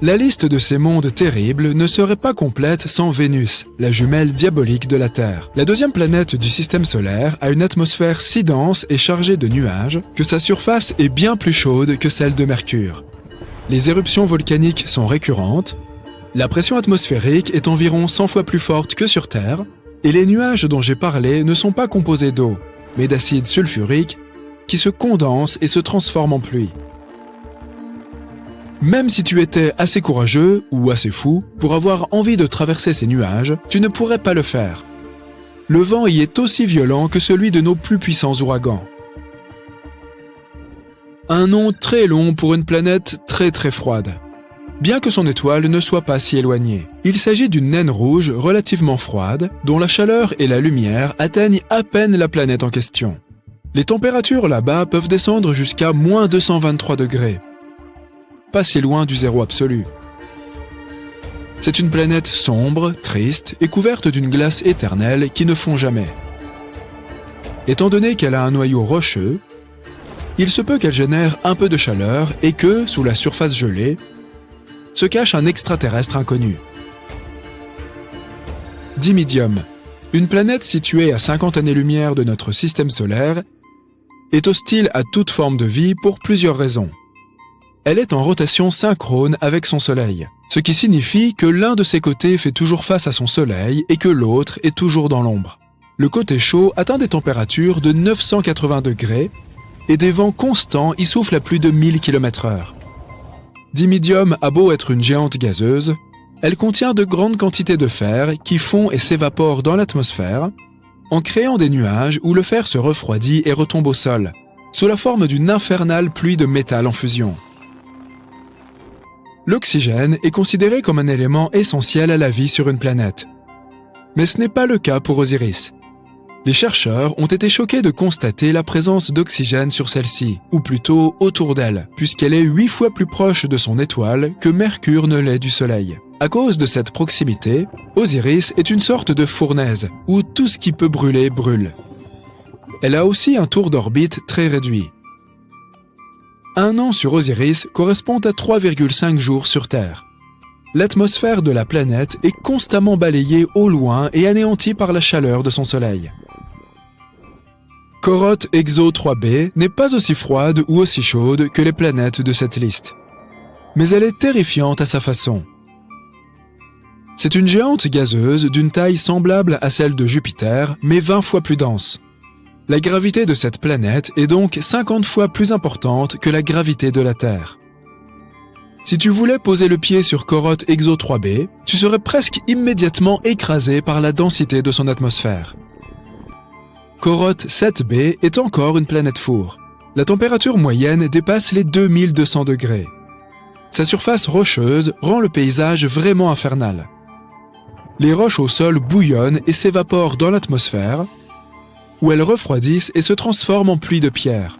La liste de ces mondes terribles ne serait pas complète sans Vénus, la jumelle diabolique de la Terre. La deuxième planète du système solaire a une atmosphère si dense et chargée de nuages que sa surface est bien plus chaude que celle de Mercure. Les éruptions volcaniques sont récurrentes, la pression atmosphérique est environ 100 fois plus forte que sur Terre, et les nuages dont j'ai parlé ne sont pas composés d'eau, mais d'acide sulfurique qui se condensent et se transforment en pluie. Même si tu étais assez courageux ou assez fou pour avoir envie de traverser ces nuages, tu ne pourrais pas le faire. Le vent y est aussi violent que celui de nos plus puissants ouragans. Un nom très long pour une planète très très froide. Bien que son étoile ne soit pas si éloignée. Il s'agit d'une naine rouge relativement froide, dont la chaleur et la lumière atteignent à peine la planète en question. Les températures là-bas peuvent descendre jusqu'à moins 223 degrés. Pas si loin du zéro absolu. C'est une planète sombre, triste et couverte d'une glace éternelle qui ne fond jamais. Étant donné qu'elle a un noyau rocheux, il se peut qu'elle génère un peu de chaleur et que, sous la surface gelée, se cache un extraterrestre inconnu. Dimidium, une planète située à 50 années-lumière de notre système solaire, est hostile à toute forme de vie pour plusieurs raisons. Elle est en rotation synchrone avec son Soleil, ce qui signifie que l'un de ses côtés fait toujours face à son Soleil et que l'autre est toujours dans l'ombre. Le côté chaud atteint des températures de 980 degrés et des vents constants y soufflent à plus de 1000 km/h. Dimidium a beau être une géante gazeuse, elle contient de grandes quantités de fer qui fond et s'évaporent dans l'atmosphère en créant des nuages où le fer se refroidit et retombe au sol, sous la forme d'une infernale pluie de métal en fusion. L'oxygène est considéré comme un élément essentiel à la vie sur une planète. Mais ce n'est pas le cas pour Osiris. Les chercheurs ont été choqués de constater la présence d'oxygène sur celle-ci, ou plutôt autour d'elle, puisqu'elle est 8 fois plus proche de son étoile que Mercure ne l'est du Soleil. À cause de cette proximité, Osiris est une sorte de fournaise, où tout ce qui peut brûler brûle. Elle a aussi un tour d'orbite très réduit. Un an sur Osiris correspond à 3,5 jours sur Terre. L'atmosphère de la planète est constamment balayée au loin et anéantie par la chaleur de son Soleil. Corotte Exo 3b n'est pas aussi froide ou aussi chaude que les planètes de cette liste. Mais elle est terrifiante à sa façon. C'est une géante gazeuse d'une taille semblable à celle de Jupiter, mais 20 fois plus dense. La gravité de cette planète est donc 50 fois plus importante que la gravité de la Terre. Si tu voulais poser le pied sur Corotte Exo 3b, tu serais presque immédiatement écrasé par la densité de son atmosphère. Corotte 7b est encore une planète four. La température moyenne dépasse les 2200 degrés. Sa surface rocheuse rend le paysage vraiment infernal. Les roches au sol bouillonnent et s'évaporent dans l'atmosphère, où elles refroidissent et se transforment en pluie de pierre.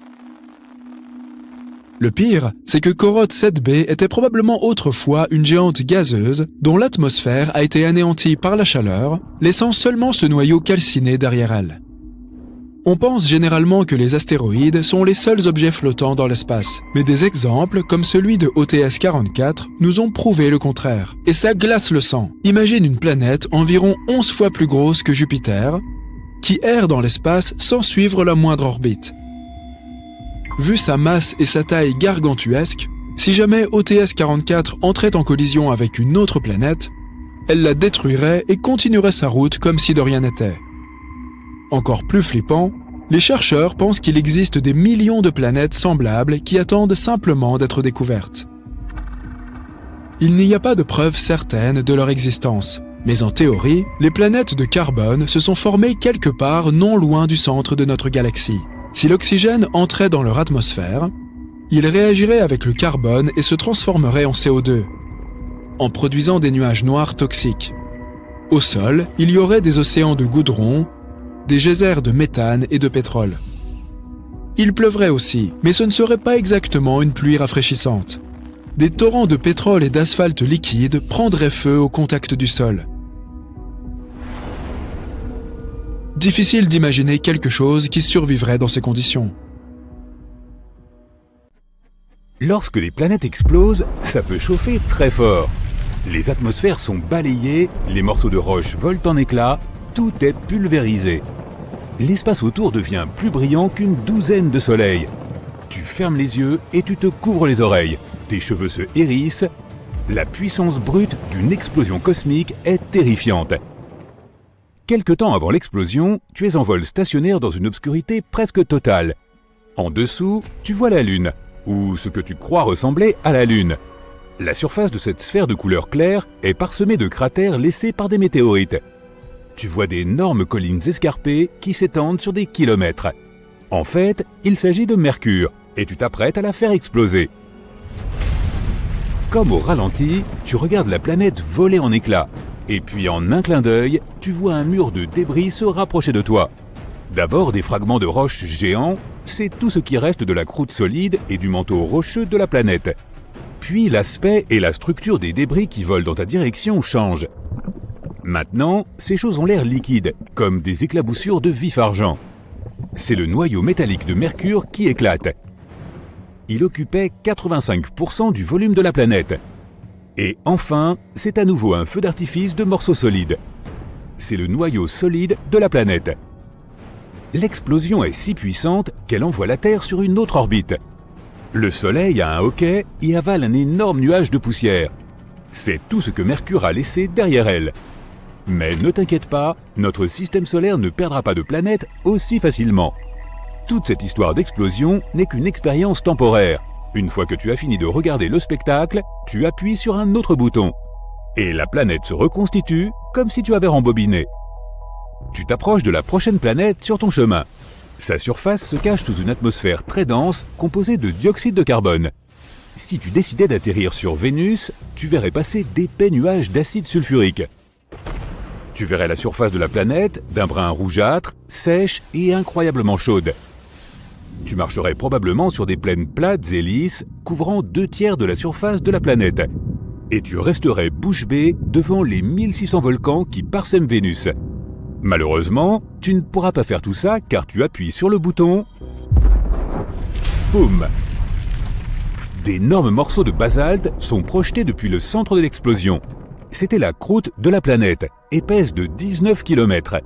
Le pire, c'est que Corotte 7b était probablement autrefois une géante gazeuse dont l'atmosphère a été anéantie par la chaleur, laissant seulement ce noyau calciné derrière elle. On pense généralement que les astéroïdes sont les seuls objets flottants dans l'espace, mais des exemples comme celui de OTS-44 nous ont prouvé le contraire. Et ça glace le sang. Imagine une planète environ 11 fois plus grosse que Jupiter, qui erre dans l'espace sans suivre la moindre orbite. Vu sa masse et sa taille gargantuesque, si jamais OTS-44 entrait en collision avec une autre planète, elle la détruirait et continuerait sa route comme si de rien n'était. Encore plus flippant, les chercheurs pensent qu'il existe des millions de planètes semblables qui attendent simplement d'être découvertes. Il n'y a pas de preuves certaines de leur existence, mais en théorie, les planètes de carbone se sont formées quelque part non loin du centre de notre galaxie. Si l'oxygène entrait dans leur atmosphère, il réagirait avec le carbone et se transformerait en CO2, en produisant des nuages noirs toxiques. Au sol, il y aurait des océans de goudron, des geysers de méthane et de pétrole. Il pleuvrait aussi, mais ce ne serait pas exactement une pluie rafraîchissante. Des torrents de pétrole et d'asphalte liquide prendraient feu au contact du sol. Difficile d'imaginer quelque chose qui survivrait dans ces conditions. Lorsque les planètes explosent, ça peut chauffer très fort. Les atmosphères sont balayées, les morceaux de roche volent en éclats, tout est pulvérisé. L'espace autour devient plus brillant qu'une douzaine de soleils. Tu fermes les yeux et tu te couvres les oreilles. Tes cheveux se hérissent. La puissance brute d'une explosion cosmique est terrifiante. Quelque temps avant l'explosion, tu es en vol stationnaire dans une obscurité presque totale. En dessous, tu vois la Lune, ou ce que tu crois ressembler à la Lune. La surface de cette sphère de couleur claire est parsemée de cratères laissés par des météorites. Tu vois d'énormes collines escarpées qui s'étendent sur des kilomètres. En fait, il s'agit de Mercure, et tu t'apprêtes à la faire exploser. Comme au ralenti, tu regardes la planète voler en éclats. Et puis en un clin d'œil, tu vois un mur de débris se rapprocher de toi. D'abord des fragments de roches géants, c'est tout ce qui reste de la croûte solide et du manteau rocheux de la planète. Puis l'aspect et la structure des débris qui volent dans ta direction changent. Maintenant, ces choses ont l'air liquides, comme des éclaboussures de vif argent. C'est le noyau métallique de Mercure qui éclate. Il occupait 85% du volume de la planète. Et enfin, c'est à nouveau un feu d'artifice de morceaux solides. C'est le noyau solide de la planète. L'explosion est si puissante qu'elle envoie la Terre sur une autre orbite. Le Soleil a un hoquet et avale un énorme nuage de poussière. C'est tout ce que Mercure a laissé derrière elle. Mais ne t'inquiète pas, notre système solaire ne perdra pas de planète aussi facilement. Toute cette histoire d'explosion n'est qu'une expérience temporaire. Une fois que tu as fini de regarder le spectacle, tu appuies sur un autre bouton. Et la planète se reconstitue comme si tu avais rembobiné. Tu t'approches de la prochaine planète sur ton chemin. Sa surface se cache sous une atmosphère très dense composée de dioxyde de carbone. Si tu décidais d'atterrir sur Vénus, tu verrais passer d'épais nuages d'acide sulfurique. Tu verrais la surface de la planète d'un brun rougeâtre, sèche et incroyablement chaude. Tu marcherais probablement sur des plaines plates et lisses, couvrant 2/3 de la surface de la planète. Et tu resterais bouche bée devant les 1600 volcans qui parsèment Vénus. Malheureusement, tu ne pourras pas faire tout ça car tu appuies sur le bouton. Boum! D'énormes morceaux de basalte sont projetés depuis le centre de l'explosion. C'était la croûte de la planète, épaisse de 19 km.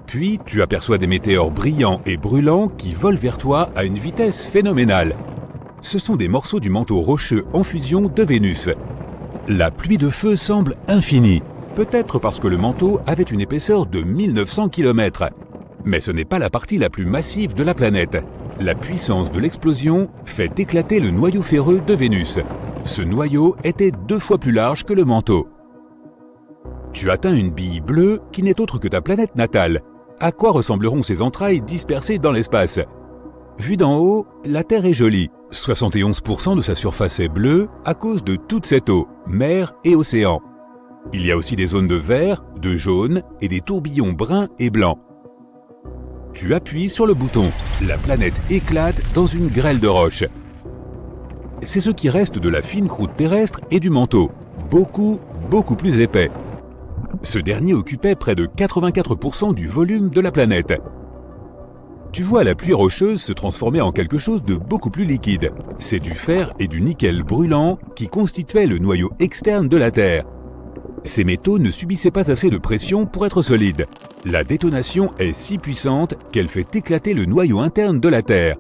Puis, tu aperçois des météores brillants et brûlants qui volent vers toi à une vitesse phénoménale. Ce sont des morceaux du manteau rocheux en fusion de Vénus. La pluie de feu semble infinie, peut-être parce que le manteau avait une épaisseur de 1900 km. Mais ce n'est pas la partie la plus massive de la planète. La puissance de l'explosion fait éclater le noyau ferreux de Vénus. Ce noyau était 2 fois plus large que le manteau. Tu atteins une bille bleue qui n'est autre que ta planète natale. À quoi ressembleront ces entrailles dispersées dans l'espace? Vue d'en haut, la Terre est jolie. 71% de sa surface est bleue à cause de toute cette eau, mer et océan. Il y a aussi des zones de vert, de jaune et des tourbillons bruns et blancs. Tu appuies sur le bouton. La planète éclate dans une grêle de roches. C'est ce qui reste de la fine croûte terrestre et du manteau, beaucoup plus épais. Ce dernier occupait près de 84% du volume de la planète. Tu vois la pluie rocheuse se transformer en quelque chose de beaucoup plus liquide. C'est du fer et du nickel brûlant qui constituaient le noyau externe de la Terre. Ces métaux ne subissaient pas assez de pression pour être solides. La détonation est si puissante qu'elle fait éclater le noyau interne de la Terre.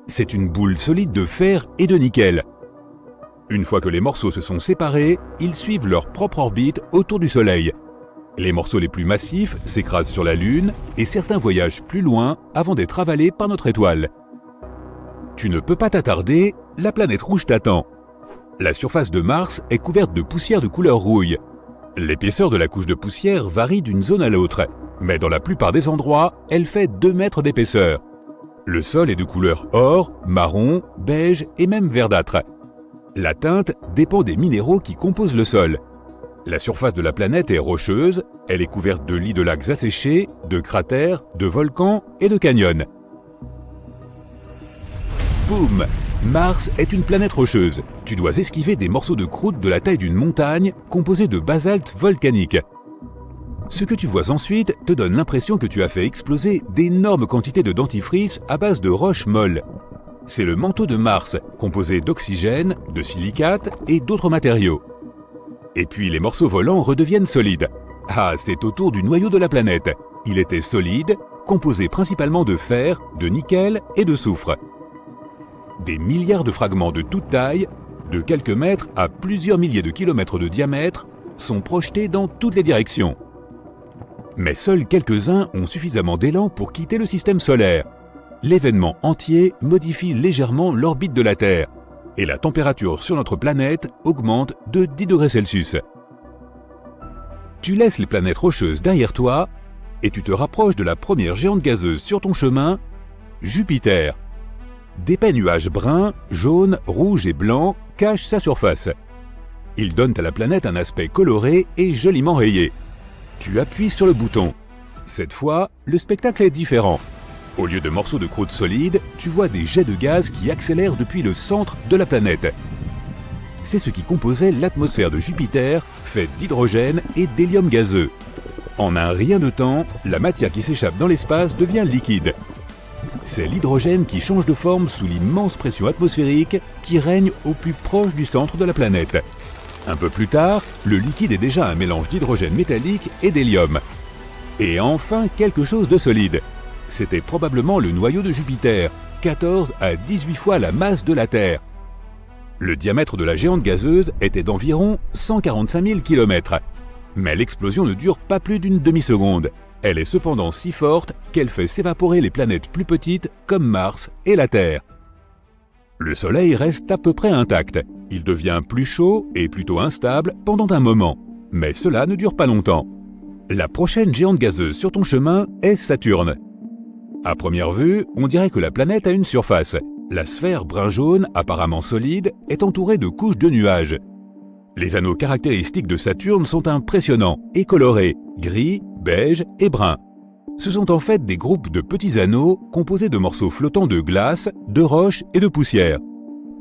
C'est une boule solide de fer et de nickel. Une fois que les morceaux se sont séparés, ils suivent leur propre orbite autour du Soleil. Les morceaux les plus massifs s'écrasent sur la Lune et certains voyagent plus loin avant d'être avalés par notre étoile. Tu ne peux pas t'attarder, la planète rouge t'attend. La surface de Mars est couverte de poussière de couleur rouille. L'épaisseur de la couche de poussière varie d'une zone à l'autre, mais dans la plupart des endroits, elle fait 2 mètres d'épaisseur. Le sol est de couleur or, marron, beige et même verdâtre. La teinte dépend des minéraux qui composent le sol. La surface de la planète est rocheuse, elle est couverte de lits de lacs asséchés, de cratères, de volcans et de canyons. Boum! Mars est une planète rocheuse. Tu dois esquiver des morceaux de croûte de la taille d'une montagne composés de basalte volcanique. Ce que tu vois ensuite te donne l'impression que tu as fait exploser d'énormes quantités de dentifrice à base de roches molles. C'est le manteau de Mars, composé d'oxygène, de silicates et d'autres matériaux. Et puis les morceaux volants redeviennent solides. Ah, c'est autour du noyau de la planète. Il était solide, composé principalement de fer, de nickel et de soufre. Des milliards de fragments de toute taille, de quelques mètres à plusieurs milliers de kilomètres de diamètre, sont projetés dans toutes les directions. Mais seuls quelques-uns ont suffisamment d'élan pour quitter le système solaire. L'événement entier modifie légèrement l'orbite de la Terre. Et la température sur notre planète augmente de 10 degrés Celsius. Tu laisses les planètes rocheuses derrière toi et tu te rapproches de la première géante gazeuse sur ton chemin, Jupiter. D'épais nuages bruns, jaunes, rouges et blancs cachent sa surface. Ils donnent à la planète un aspect coloré et joliment rayé. Tu appuies sur le bouton. Cette fois, le spectacle est différent. Au lieu de morceaux de croûte solide, tu vois des jets de gaz qui accélèrent depuis le centre de la planète. C'est ce qui composait l'atmosphère de Jupiter, faite d'hydrogène et d'hélium gazeux. En un rien de temps, la matière qui s'échappe dans l'espace devient liquide. C'est l'hydrogène qui change de forme sous l'immense pression atmosphérique qui règne au plus proche du centre de la planète. Un peu plus tard, le liquide est déjà un mélange d'hydrogène métallique et d'hélium. Et enfin, quelque chose de solide. C'était probablement le noyau de Jupiter, 14 à 18 fois la masse de la Terre. Le diamètre de la géante gazeuse était d'environ 145 000 km. Mais l'explosion ne dure pas plus d'une demi-seconde. Elle est cependant si forte qu'elle fait s'évaporer les planètes plus petites comme Mars et la Terre. Le Soleil reste à peu près intact. Il devient plus chaud et plutôt instable pendant un moment. Mais cela ne dure pas longtemps. La prochaine géante gazeuse sur ton chemin est Saturne. À première vue, on dirait que la planète a une surface. La sphère brun-jaune, apparemment solide, est entourée de couches de nuages. Les anneaux caractéristiques de Saturne sont impressionnants et colorés, gris, beige et brun. Ce sont en fait des groupes de petits anneaux composés de morceaux flottants de glace, de roches et de poussière.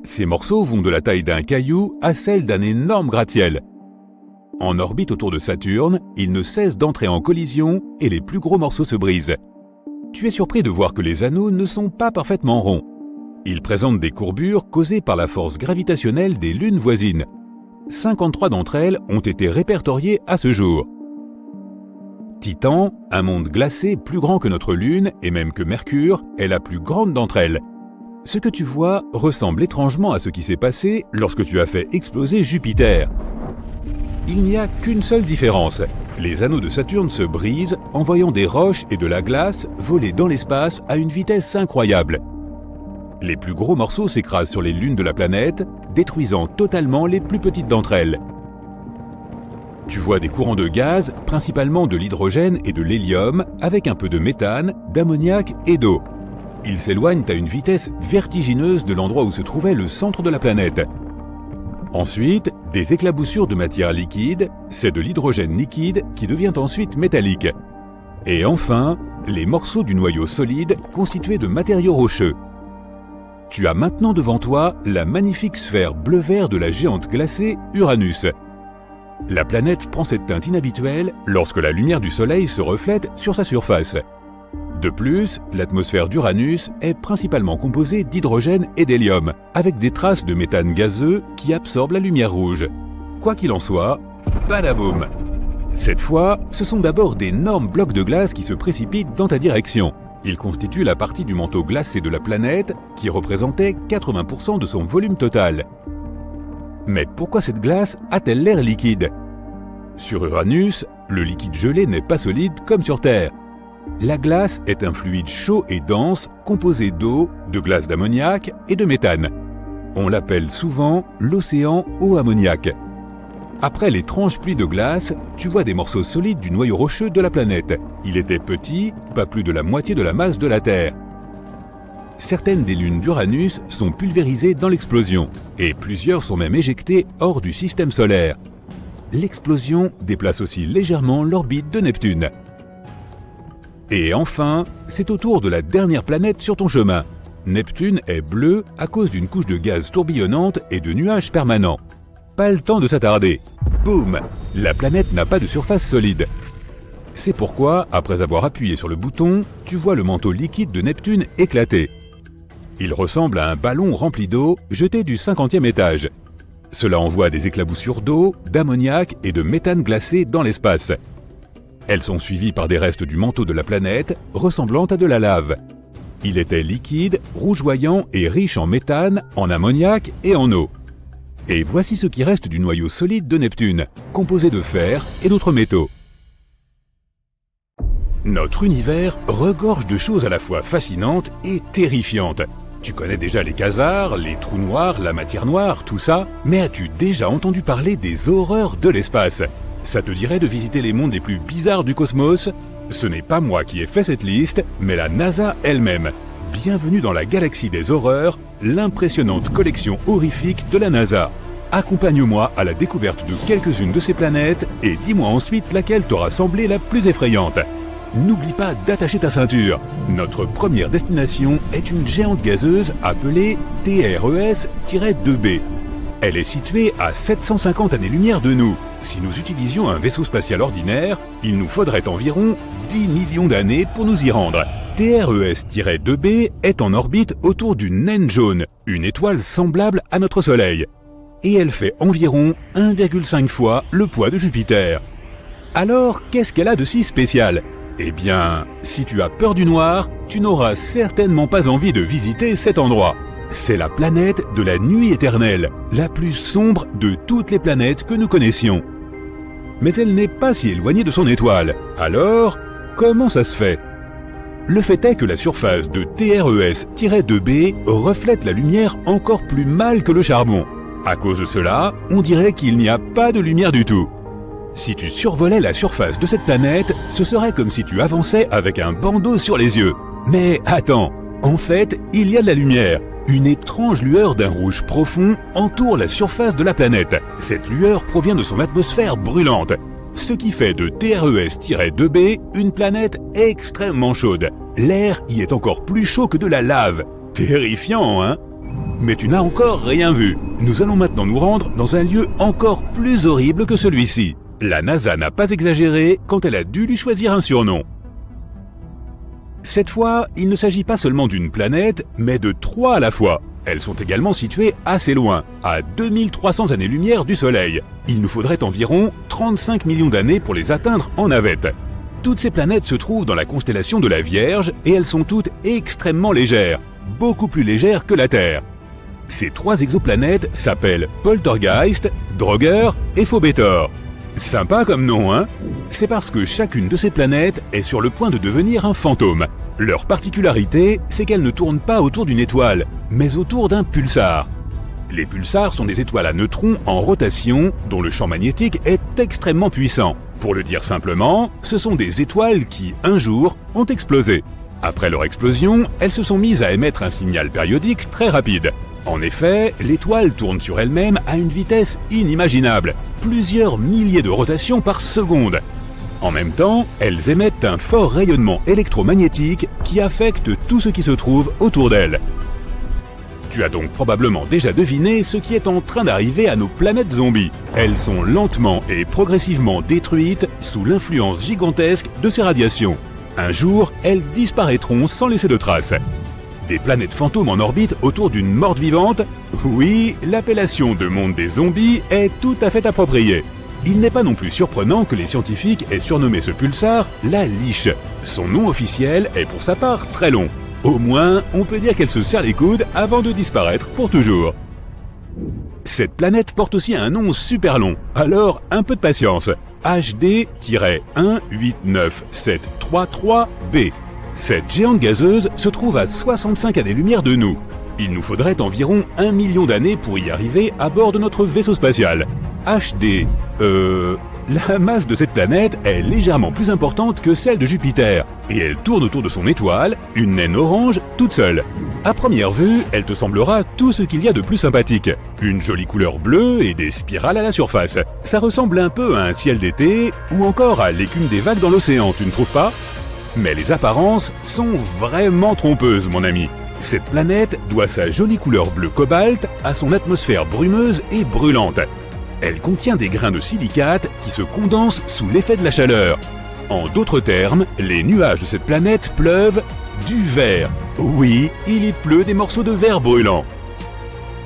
Ces morceaux vont de la taille d'un caillou à celle d'un énorme gratte-ciel. En orbite autour de Saturne, ils ne cessent d'entrer en collision et les plus gros morceaux se brisent. Tu es surpris de voir que les anneaux ne sont pas parfaitement ronds. Ils présentent des courbures causées par la force gravitationnelle des lunes voisines. 53 d'entre elles ont été répertoriées à ce jour. Titan, un monde glacé plus grand que notre Lune et même que Mercure, est la plus grande d'entre elles. Ce que tu vois ressemble étrangement à ce qui s'est passé lorsque tu as fait exploser Jupiter. Il n'y a qu'une seule différence. Les anneaux de Saturne se brisent, envoyant des roches et de la glace voler dans l'espace à une vitesse incroyable. Les plus gros morceaux s'écrasent sur les lunes de la planète, détruisant totalement les plus petites d'entre elles. Tu vois des courants de gaz, principalement de l'hydrogène et de l'hélium, avec un peu de méthane, d'ammoniac et d'eau. Ils s'éloignent à une vitesse vertigineuse de l'endroit où se trouvait le centre de la planète. Ensuite, des éclaboussures de matière liquide, c'est de l'hydrogène liquide qui devient ensuite métallique. Et enfin, les morceaux du noyau solide constitués de matériaux rocheux. Tu as maintenant devant toi la magnifique sphère bleu-vert de la géante glacée Uranus. La planète prend cette teinte inhabituelle lorsque la lumière du Soleil se reflète sur sa surface. De plus, l'atmosphère d'Uranus est principalement composée d'hydrogène et d'hélium, avec des traces de méthane gazeux qui absorbent la lumière rouge. Quoi qu'il en soit, badaboum! Cette fois, ce sont d'abord d'énormes blocs de glace qui se précipitent dans ta direction. Ils constituent la partie du manteau glacé de la planète qui représentait 80% de son volume total. Mais pourquoi cette glace a-t-elle l'air liquide? Sur Uranus, le liquide gelé n'est pas solide comme sur Terre. La glace est un fluide chaud et dense composé d'eau, de glace d'ammoniac et de méthane. On l'appelle souvent l'océan au ammoniac. Après l'étrange pluie de glace, tu vois des morceaux solides du noyau rocheux de la planète. Il était petit, pas plus de la moitié de la masse de la Terre. Certaines des lunes d'Uranus sont pulvérisées dans l'explosion, et plusieurs sont même éjectées hors du système solaire. L'explosion déplace aussi légèrement l'orbite de Neptune. Et enfin, c'est au tour de la dernière planète sur ton chemin. Neptune est bleu à cause d'une couche de gaz tourbillonnante et de nuages permanents. Pas le temps de s'attarder. Boum! La planète n'a pas de surface solide. C'est pourquoi, après avoir appuyé sur le bouton, tu vois le manteau liquide de Neptune éclater. Il ressemble à un ballon rempli d'eau jeté du 50e étage. Cela envoie des éclaboussures d'eau, d'ammoniac et de méthane glacé dans l'espace. Elles sont suivies par des restes du manteau de la planète, ressemblant à de la lave. Il était liquide, rougeoyant et riche en méthane, en ammoniac et en eau. Et voici ce qui reste du noyau solide de Neptune, composé de fer et d'autres métaux. Notre univers regorge de choses à la fois fascinantes et terrifiantes. Tu connais déjà les quasars, les trous noirs, la matière noire, tout ça, mais as-tu déjà entendu parler des horreurs de l'espace? Ça te dirait de visiter les mondes les plus bizarres du cosmos? Ce n'est pas moi qui ai fait cette liste, mais la NASA elle-même. Bienvenue dans la galaxie des horreurs, l'impressionnante collection horrifique de la NASA. Accompagne-moi à la découverte de quelques-unes de ces planètes et dis-moi ensuite laquelle t'aura semblé la plus effrayante. N'oublie pas d'attacher ta ceinture. Notre première destination est une géante gazeuse appelée TRES-2b. Elle est située à 750 années-lumière de nous. Si nous utilisions un vaisseau spatial ordinaire, il nous faudrait environ 10 millions d'années pour nous y rendre. TRES-2b est en orbite autour d'une naine jaune, une étoile semblable à notre Soleil. Et elle fait environ 1,5 fois le poids de Jupiter. Alors, qu'est-ce qu'elle a de si spécial? Eh bien, si tu as peur du noir, tu n'auras certainement pas envie de visiter cet endroit. C'est la planète de la nuit éternelle, la plus sombre de toutes les planètes que nous connaissions. Mais elle n'est pas si éloignée de son étoile. Alors, comment ça se fait? Le fait est que la surface de TRES-2b reflète la lumière encore plus mal que le charbon. À cause de cela, on dirait qu'il n'y a pas de lumière du tout. Si tu survolais la surface de cette planète, ce serait comme si tu avançais avec un bandeau sur les yeux. Mais attends, en fait, il y a de la lumière. Une étrange lueur d'un rouge profond entoure la surface de la planète. Cette lueur provient de son atmosphère brûlante, ce qui fait de TRES-2b une planète extrêmement chaude. L'air y est encore plus chaud que de la lave. Terrifiant, hein? Mais tu n'as encore rien vu. Nous allons maintenant nous rendre dans un lieu encore plus horrible que celui-ci. La NASA n'a pas exagéré quand elle a dû lui choisir un surnom. Cette fois, il ne s'agit pas seulement d'une planète, mais de 3 à la fois. Elles sont également situées assez loin, à 2300 années-lumière du Soleil. Il nous faudrait environ 35 millions d'années pour les atteindre en navette. Toutes ces planètes se trouvent dans la constellation de la Vierge et elles sont toutes extrêmement légères, beaucoup plus légères que la Terre. Ces 3 exoplanètes s'appellent Poltergeist, Draugr et Phobétor. Sympa comme nom, hein? C'est parce que chacune de ces planètes est sur le point de devenir un fantôme. Leur particularité, c'est qu'elles ne tournent pas autour d'une étoile, mais autour d'un pulsar. Les pulsars sont des étoiles à neutrons en rotation dont le champ magnétique est extrêmement puissant. Pour le dire simplement, ce sont des étoiles qui, un jour, ont explosé. Après leur explosion, elles se sont mises à émettre un signal périodique très rapide. En effet, l'étoile tourne sur elle-même à une vitesse inimaginable, plusieurs milliers de rotations par seconde. En même temps, elles émettent un fort rayonnement électromagnétique qui affecte tout ce qui se trouve autour d'elles. Tu as donc probablement déjà deviné ce qui est en train d'arriver à nos planètes zombies. Elles sont lentement et progressivement détruites sous l'influence gigantesque de ces radiations. Un jour, elles disparaîtront sans laisser de traces. Des planètes fantômes en orbite autour d'une morte vivante? Oui, l'appellation de monde des zombies est tout à fait appropriée. Il n'est pas non plus surprenant que les scientifiques aient surnommé ce pulsar la Liche. Son nom officiel est pour sa part très long. Au moins, on peut dire qu'elle se serre les coudes avant de disparaître pour toujours. Cette planète porte aussi un nom super long, alors un peu de patience. HD-189733b. Cette géante gazeuse se trouve à 65 années-lumière de nous. Il nous faudrait environ 1 million d'années pour y arriver à bord de notre vaisseau spatial. La masse de cette planète est légèrement plus importante que celle de Jupiter, et elle tourne autour de son étoile, une naine orange, toute seule. À première vue, elle te semblera tout ce qu'il y a de plus sympathique. Une jolie couleur bleue et des spirales à la surface. Ça ressemble un peu à un ciel d'été, ou encore à l'écume des vagues dans l'océan, tu ne trouves pas? Mais les apparences sont vraiment trompeuses, mon ami. Cette planète doit sa jolie couleur bleu cobalt à son atmosphère brumeuse et brûlante. Elle contient des grains de silicate qui se condensent sous l'effet de la chaleur. En d'autres termes, les nuages de cette planète pleuvent du verre. Oui, il y pleut des morceaux de verre brûlant.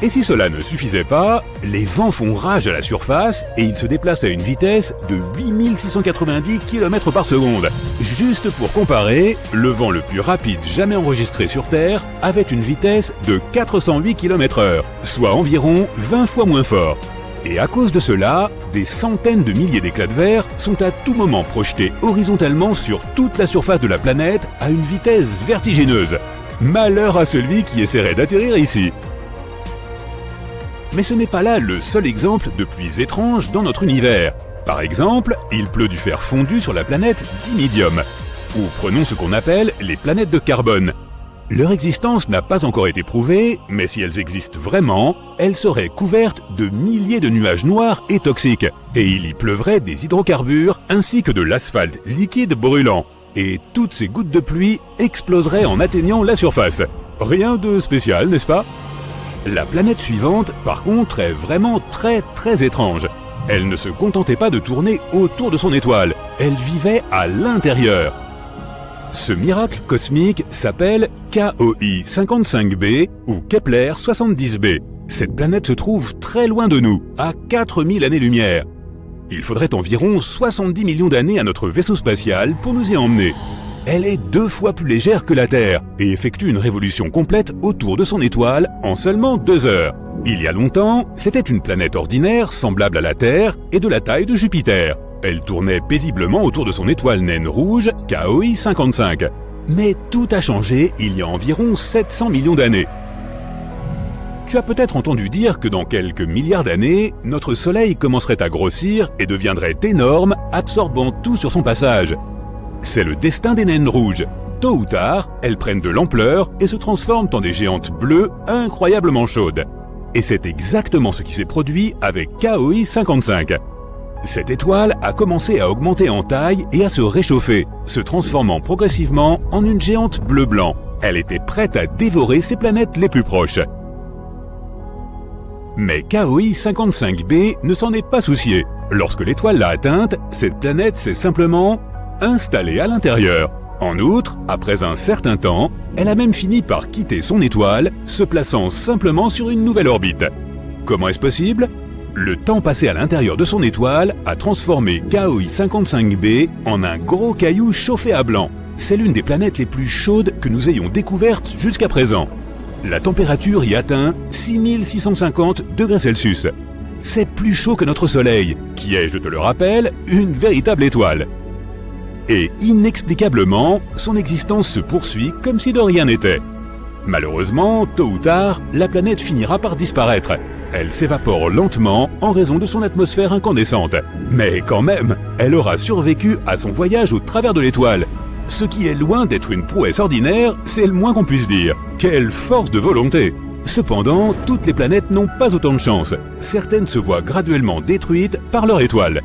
Et si cela ne suffisait pas, les vents font rage à la surface et ils se déplacent à une vitesse de 8690 km par seconde. Juste pour comparer, le vent le plus rapide jamais enregistré sur Terre avait une vitesse de 408 km/h, soit environ 20 fois moins fort. Et à cause de cela, des centaines de milliers d'éclats de verre sont à tout moment projetés horizontalement sur toute la surface de la planète à une vitesse vertigineuse. Malheur à celui qui essaierait d'atterrir ici. Mais ce n'est pas là le seul exemple de pluies étranges dans notre univers. Par exemple, il pleut du fer fondu sur la planète Dimidium. Ou prenons ce qu'on appelle les planètes de carbone. Leur existence n'a pas encore été prouvée, mais si elles existent vraiment, elles seraient couvertes de milliers de nuages noirs et toxiques. Et il y pleuvrait des hydrocarbures ainsi que de l'asphalte liquide brûlant. Et toutes ces gouttes de pluie exploseraient en atteignant la surface. Rien de spécial, n'est-ce pas? La planète suivante, par contre, est vraiment très étrange. Elle ne se contentait pas de tourner autour de son étoile, elle vivait à l'intérieur. Ce miracle cosmique s'appelle KOI 55b ou Kepler 70b. Cette planète se trouve très loin de nous, à 4000 années-lumière. Il faudrait environ 70 millions d'années à notre vaisseau spatial pour nous y emmener. Elle est 2 fois plus légère que la Terre et effectue une révolution complète autour de son étoile en seulement 2 heures. Il y a longtemps, c'était une planète ordinaire semblable à la Terre et de la taille de Jupiter. Elle tournait paisiblement autour de son étoile naine rouge, KOI 55. Mais tout a changé il y a environ 700 millions d'années. Tu as peut-être entendu dire que dans quelques milliards d'années, notre Soleil commencerait à grossir et deviendrait énorme, absorbant tout sur son passage. C'est le destin des naines rouges. Tôt ou tard, elles prennent de l'ampleur et se transforment en des géantes bleues incroyablement chaudes. Et c'est exactement ce qui s'est produit avec KOI 55. Cette étoile a commencé à augmenter en taille et à se réchauffer, se transformant progressivement en une géante bleu-blanc. Elle était prête à dévorer ses planètes les plus proches. Mais KOI 55b ne s'en est pas soucié. Lorsque l'étoile l'a atteinte, cette planète s'est simplement installée à l'intérieur. En outre, après un certain temps, elle a même fini par quitter son étoile, se plaçant simplement sur une nouvelle orbite. Comment est-ce possible ? Le temps passé à l'intérieur de son étoile a transformé KOI 55b en un gros caillou chauffé à blanc. C'est l'une des planètes les plus chaudes que nous ayons découvertes jusqu'à présent. La température y atteint 6650 degrés Celsius. C'est plus chaud que notre Soleil, qui est, je te le rappelle, une véritable étoile. Et inexplicablement, son existence se poursuit comme si de rien n'était. Malheureusement, tôt ou tard, la planète finira par disparaître. Elle s'évapore lentement en raison de son atmosphère incandescente. Mais quand même, elle aura survécu à son voyage au travers de l'étoile. Ce qui est loin d'être une prouesse ordinaire, c'est le moins qu'on puisse dire. Quelle force de volonté! Cependant, toutes les planètes n'ont pas autant de chance. Certaines se voient graduellement détruites par leur étoile.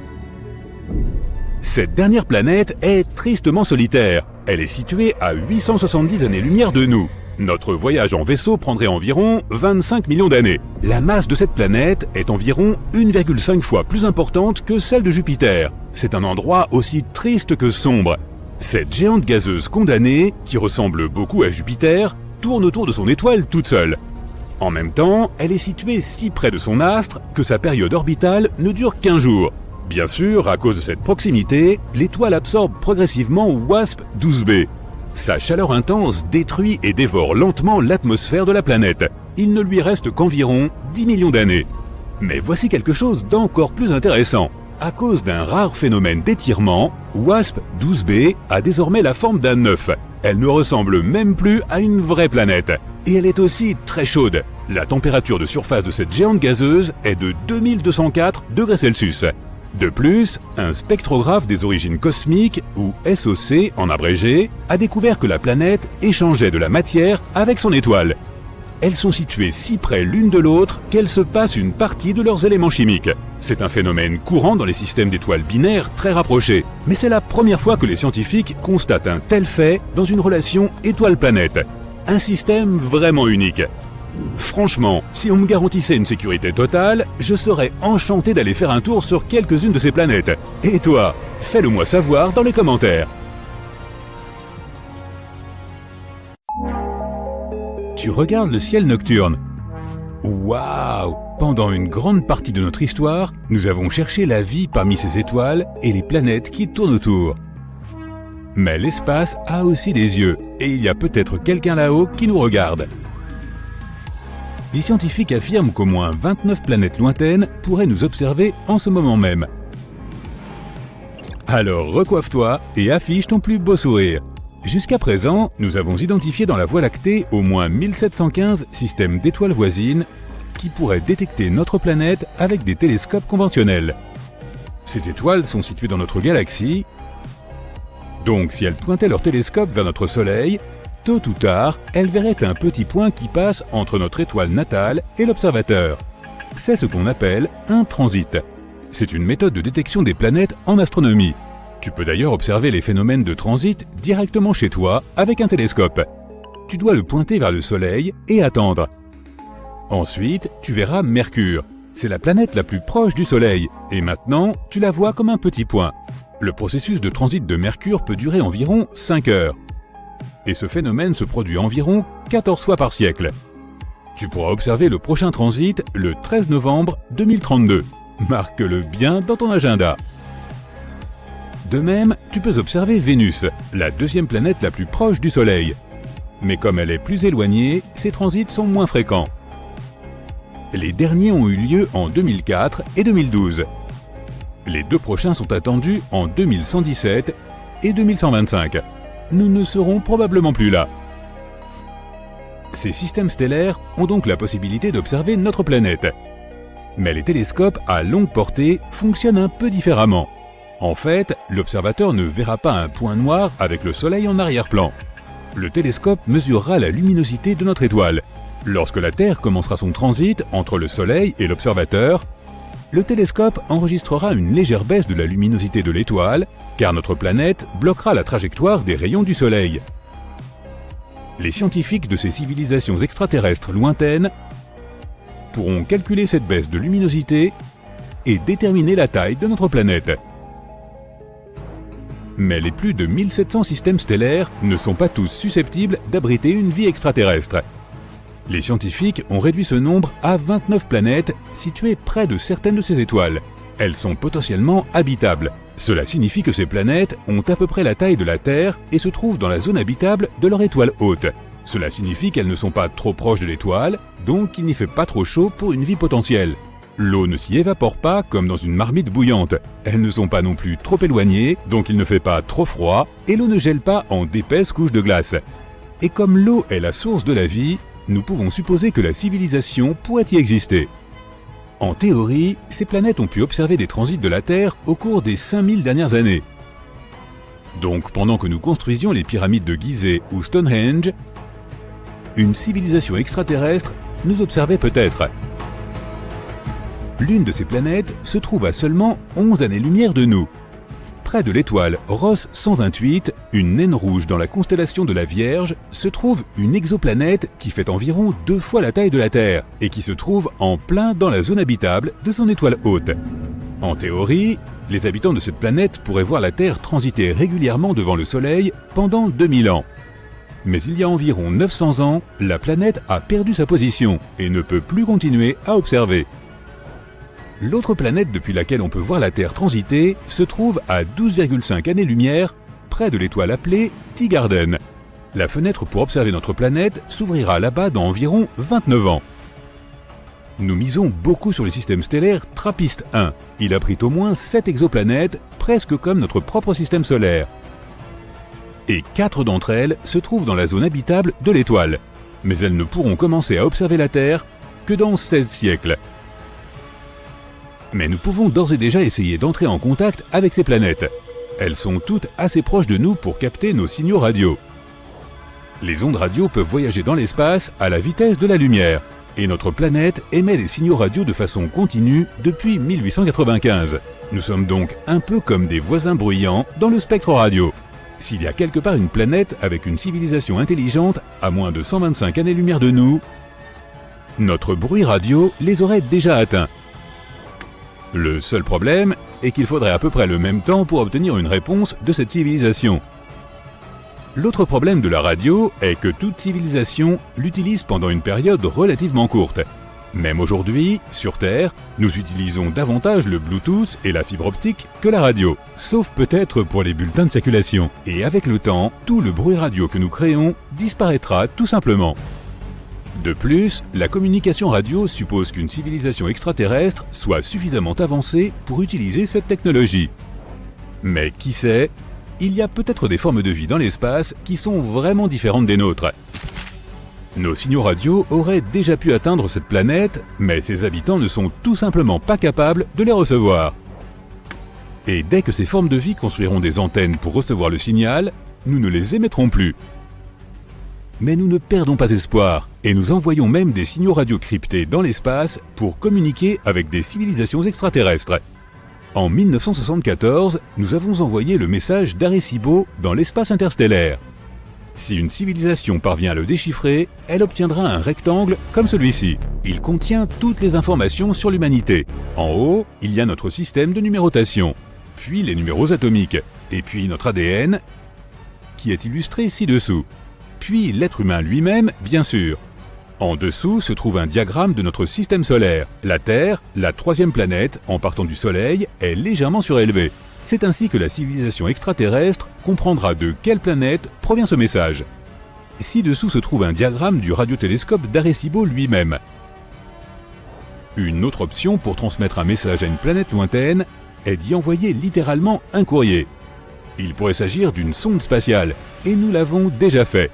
Cette dernière planète est tristement solitaire. Elle est située à 870 années-lumière de nous. Notre voyage en vaisseau prendrait environ 25 millions d'années. La masse de cette planète est environ 1,5 fois plus importante que celle de Jupiter. C'est un endroit aussi triste que sombre. Cette géante gazeuse condamnée, qui ressemble beaucoup à Jupiter, tourne autour de son étoile toute seule. En même temps, elle est située si près de son astre que sa période orbitale ne dure qu'1 jour. Bien sûr, à cause de cette proximité, l'étoile absorbe progressivement WASP-12b. Sa chaleur intense détruit et dévore lentement l'atmosphère de la planète. Il ne lui reste qu'environ 10 millions d'années. Mais voici quelque chose d'encore plus intéressant. À cause d'un rare phénomène d'étirement, WASP-12b a désormais la forme d'un œuf. Elle ne ressemble même plus à une vraie planète. Et elle est aussi très chaude. La température de surface de cette géante gazeuse est de 2204 degrés Celsius. De plus, un spectrographe des origines cosmiques, ou SOC en abrégé, a découvert que la planète échangeait de la matière avec son étoile. Elles sont situées si près l'une de l'autre qu'elles se passent une partie de leurs éléments chimiques. C'est un phénomène courant dans les systèmes d'étoiles binaires très rapprochés, mais c'est la première fois que les scientifiques constatent un tel fait dans une relation étoile-planète. Un système vraiment unique. Franchement, si on me garantissait une sécurité totale, je serais enchanté d'aller faire un tour sur quelques-unes de ces planètes. Et toi, fais-le moi savoir dans les commentaires. Tu regardes le ciel nocturne. Waouh! Pendant une grande partie de notre histoire, nous avons cherché la vie parmi ces étoiles et les planètes qui tournent autour. Mais l'espace a aussi des yeux, et il y a peut-être quelqu'un là-haut qui nous regarde. Les scientifiques affirment qu'au moins 29 planètes lointaines pourraient nous observer en ce moment même. Alors recoiffe-toi et affiche ton plus beau sourire. Jusqu'à présent, nous avons identifié dans la Voie lactée au moins 1715 systèmes d'étoiles voisines qui pourraient détecter notre planète avec des télescopes conventionnels. Ces étoiles sont situées dans notre galaxie, donc si elles pointaient leur télescope vers notre Soleil, tôt ou tard, elles verraient un petit point qui passe entre notre étoile natale et l'observateur. C'est ce qu'on appelle un transit. C'est une méthode de détection des planètes en astronomie. Tu peux d'ailleurs observer les phénomènes de transit directement chez toi avec un télescope. Tu dois le pointer vers le Soleil et attendre. Ensuite, tu verras Mercure. C'est la planète la plus proche du Soleil, et maintenant, tu la vois comme un petit point. Le processus de transit de Mercure peut durer environ 5 heures. Et ce phénomène se produit environ 14 fois par siècle. Tu pourras observer le prochain transit le 13 novembre 2032. Marque-le bien dans ton agenda. De même, tu peux observer Vénus, la deuxième planète la plus proche du Soleil. Mais comme elle est plus éloignée, ces transits sont moins fréquents. Les derniers ont eu lieu en 2004 et 2012. Les deux prochains sont attendus en 2117 et 2125. Nous ne serons probablement plus là. Ces systèmes stellaires ont donc la possibilité d'observer notre planète. Mais les télescopes à longue portée fonctionnent un peu différemment. En fait, l'observateur ne verra pas un point noir avec le Soleil en arrière-plan. Le télescope mesurera la luminosité de notre étoile. Lorsque la Terre commencera son transit entre le Soleil et l'observateur, le télescope enregistrera une légère baisse de la luminosité de l'étoile, car notre planète bloquera la trajectoire des rayons du Soleil. Les scientifiques de ces civilisations extraterrestres lointaines pourront calculer cette baisse de luminosité et déterminer la taille de notre planète. Mais les plus de 1700 systèmes stellaires ne sont pas tous susceptibles d'abriter une vie extraterrestre. Les scientifiques ont réduit ce nombre à 29 planètes situées près de certaines de ces étoiles. Elles sont potentiellement habitables. Cela signifie que ces planètes ont à peu près la taille de la Terre et se trouvent dans la zone habitable de leur étoile hôte. Cela signifie qu'elles ne sont pas trop proches de l'étoile, donc il n'y fait pas trop chaud pour une vie potentielle. L'eau ne s'y évapore pas comme dans une marmite bouillante. Elles ne sont pas non plus trop éloignées, donc il ne fait pas trop froid, et l'eau ne gèle pas en d'épaisses couches de glace. Et comme l'eau est la source de la vie, nous pouvons supposer que la civilisation pourrait y exister. En théorie, ces planètes ont pu observer des transits de la Terre au cours des 5000 dernières années. Donc pendant que nous construisions les pyramides de Gizeh ou Stonehenge, une civilisation extraterrestre nous observait peut-être. L'une de ces planètes se trouve à seulement 11 années-lumière de nous. Près de l'étoile Ross 128, une naine rouge dans la constellation de la Vierge, se trouve une exoplanète qui fait environ 2 fois la taille de la Terre et qui se trouve en plein dans la zone habitable de son étoile hôte. En théorie, les habitants de cette planète pourraient voir la Terre transiter régulièrement devant le Soleil pendant 2000 ans. Mais il y a environ 900 ans, la planète a perdu sa position et ne peut plus continuer à observer. L'autre planète depuis laquelle on peut voir la Terre transiter se trouve à 12,5 années-lumière, près de l'étoile appelée Teegarden. La fenêtre pour observer notre planète s'ouvrira là-bas dans environ 29 ans. Nous misons beaucoup sur le système stellaire TRAPPIST-1. Il abrite au moins 7 exoplanètes, presque comme notre propre système solaire. Et 4 d'entre elles se trouvent dans la zone habitable de l'étoile. Mais elles ne pourront commencer à observer la Terre que dans 16 siècles. Mais nous pouvons d'ores et déjà essayer d'entrer en contact avec ces planètes. Elles sont toutes assez proches de nous pour capter nos signaux radio. Les ondes radio peuvent voyager dans l'espace à la vitesse de la lumière, et notre planète émet des signaux radio de façon continue depuis 1895. Nous sommes donc un peu comme des voisins bruyants dans le spectre radio. S'il y a quelque part une planète avec une civilisation intelligente à moins de 125 années-lumière de nous, notre bruit radio les aurait déjà atteints. Le seul problème est qu'il faudrait à peu près le même temps pour obtenir une réponse de cette civilisation. L'autre problème de la radio est que toute civilisation l'utilise pendant une période relativement courte. Même aujourd'hui, sur Terre, nous utilisons davantage le Bluetooth et la fibre optique que la radio, sauf peut-être pour les bulletins de circulation. Et avec le temps, tout le bruit radio que nous créons disparaîtra tout simplement. De plus, la communication radio suppose qu'une civilisation extraterrestre soit suffisamment avancée pour utiliser cette technologie. Mais qui sait, il y a peut-être des formes de vie dans l'espace qui sont vraiment différentes des nôtres. Nos signaux radio auraient déjà pu atteindre cette planète, mais ses habitants ne sont tout simplement pas capables de les recevoir. Et dès que ces formes de vie construiront des antennes pour recevoir le signal, nous ne les émettrons plus. Mais nous ne perdons pas espoir, et nous envoyons même des signaux radio cryptés dans l'espace pour communiquer avec des civilisations extraterrestres. En 1974, nous avons envoyé le message d'Arecibo dans l'espace interstellaire. Si une civilisation parvient à le déchiffrer, elle obtiendra un rectangle comme celui-ci. Il contient toutes les informations sur l'humanité. En haut, il y a notre système de numérotation, puis les numéros atomiques, et puis notre ADN, qui est illustré ci-dessous. Puis l'être humain lui-même, bien sûr. En dessous se trouve un diagramme de notre système solaire. La Terre, la 3e planète, en partant du Soleil, est légèrement surélevée. C'est ainsi que la civilisation extraterrestre comprendra de quelle planète provient ce message. Ci-dessous se trouve un diagramme du radiotélescope d'Arecibo lui-même. Une autre option pour transmettre un message à une planète lointaine est d'y envoyer littéralement un courrier. Il pourrait s'agir d'une sonde spatiale, et nous l'avons déjà fait.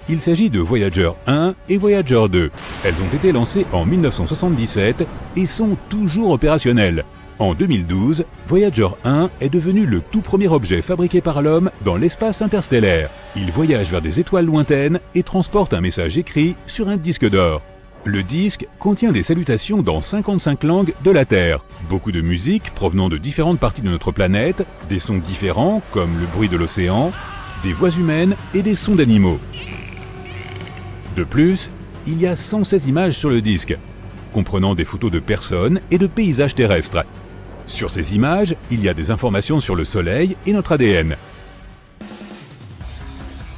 Il s'agit de Voyager 1 et Voyager 2. Elles ont été lancées en 1977 et sont toujours opérationnelles. En 2012, Voyager 1 est devenu le tout premier objet fabriqué par l'homme dans l'espace interstellaire. Il voyage vers des étoiles lointaines et transporte un message écrit sur un disque d'or. Le disque contient des salutations dans 55 langues de la Terre, beaucoup de musique provenant de différentes parties de notre planète, des sons différents comme le bruit de l'océan, des voix humaines et des sons d'animaux. De plus, il y a 116 images sur le disque, comprenant des photos de personnes et de paysages terrestres. Sur ces images, il y a des informations sur le Soleil et notre ADN.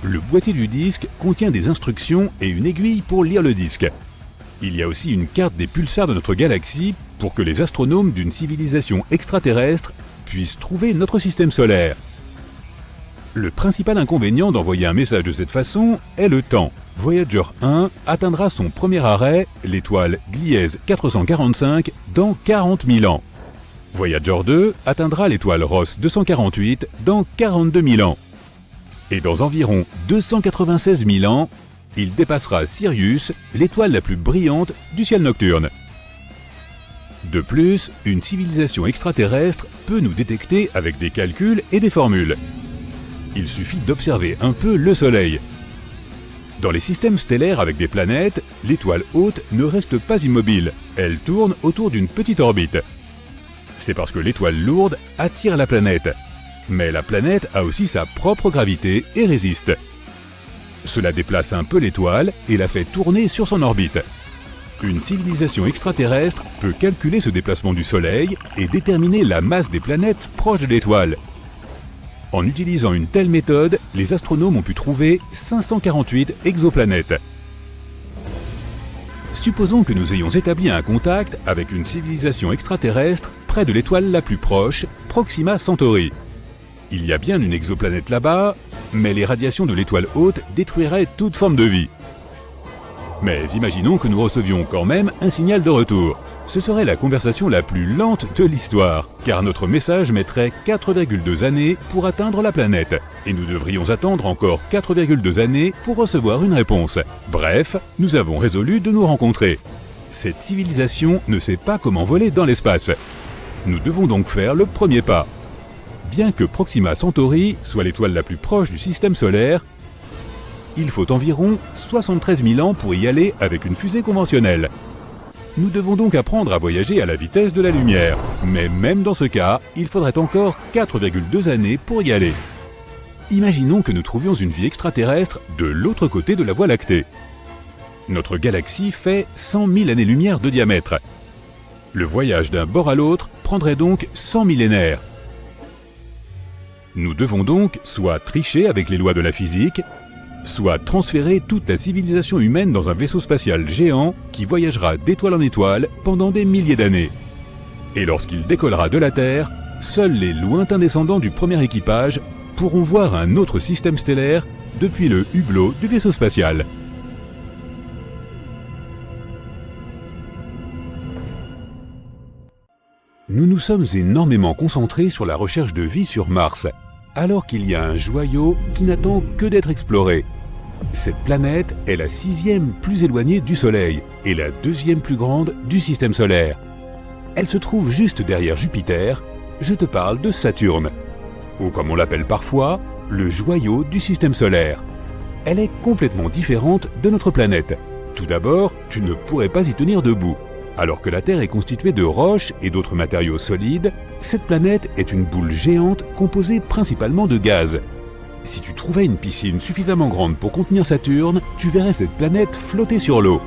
Le boîtier du disque contient des instructions et une aiguille pour lire le disque. Il y a aussi une carte des pulsars de notre galaxie pour que les astronomes d'une civilisation extraterrestre puissent trouver notre système solaire. Le principal inconvénient d'envoyer un message de cette façon est le temps. Voyager 1 atteindra son premier arrêt, l'étoile Gliese 445, dans 40 000 ans. Voyager 2 atteindra l'étoile Ross 248 dans 42 000 ans. Et dans environ 296 000 ans, il dépassera Sirius, l'étoile la plus brillante du ciel nocturne. De plus, une civilisation extraterrestre peut nous détecter avec des calculs et des formules. Il suffit d'observer un peu le Soleil. Dans les systèmes stellaires avec des planètes, l'étoile haute ne reste pas immobile, elle tourne autour d'une petite orbite. C'est parce que l'étoile lourde attire la planète. Mais la planète a aussi sa propre gravité et résiste. Cela déplace un peu l'étoile et la fait tourner sur son orbite. Une civilisation extraterrestre peut calculer ce déplacement du Soleil et déterminer la masse des planètes proches de l'étoile. En utilisant une telle méthode, les astronomes ont pu trouver 548 exoplanètes. Supposons que nous ayons établi un contact avec une civilisation extraterrestre près de l'étoile la plus proche, Proxima Centauri. Il y a bien une exoplanète là-bas, mais les radiations de l'étoile hôte détruiraient toute forme de vie. Mais imaginons que nous recevions quand même un signal de retour. Ce serait la conversation la plus lente de l'histoire, car notre message mettrait 4,2 années pour atteindre la planète, et nous devrions attendre encore 4,2 années pour recevoir une réponse. Bref, nous avons résolu de nous rencontrer. Cette civilisation ne sait pas comment voler dans l'espace. Nous devons donc faire le premier pas. Bien que Proxima Centauri soit l'étoile la plus proche du système solaire, il faut environ 73 000 ans pour y aller avec une fusée conventionnelle. Nous devons donc apprendre à voyager à la vitesse de la lumière. Mais même dans ce cas, il faudrait encore 4,2 années pour y aller. Imaginons que nous trouvions une vie extraterrestre de l'autre côté de la Voie lactée. Notre galaxie fait 100 000 années-lumière de diamètre. Le voyage d'un bord à l'autre prendrait donc 100 millénaires. Nous devons donc soit tricher avec les lois de la physique, soit transférer toute la civilisation humaine dans un vaisseau spatial géant qui voyagera d'étoile en étoile pendant des milliers d'années. Et lorsqu'il décollera de la Terre, seuls les lointains descendants du premier équipage pourront voir un autre système stellaire depuis le hublot du vaisseau spatial. Nous nous sommes énormément concentrés sur la recherche de vie sur Mars, alors qu'il y a un joyau qui n'attend que d'être exploré. Cette planète est la 6e plus éloignée du Soleil et la 2e plus grande du système solaire. Elle se trouve juste derrière Jupiter, je te parle de Saturne, ou comme on l'appelle parfois, le joyau du système solaire. Elle est complètement différente de notre planète. Tout d'abord, tu ne pourrais pas y tenir debout. Alors que la Terre est constituée de roches et d'autres matériaux solides, cette planète est une boule géante composée principalement de gaz. Si tu trouvais une piscine suffisamment grande pour contenir Saturne, tu verrais cette planète flotter sur l'eau.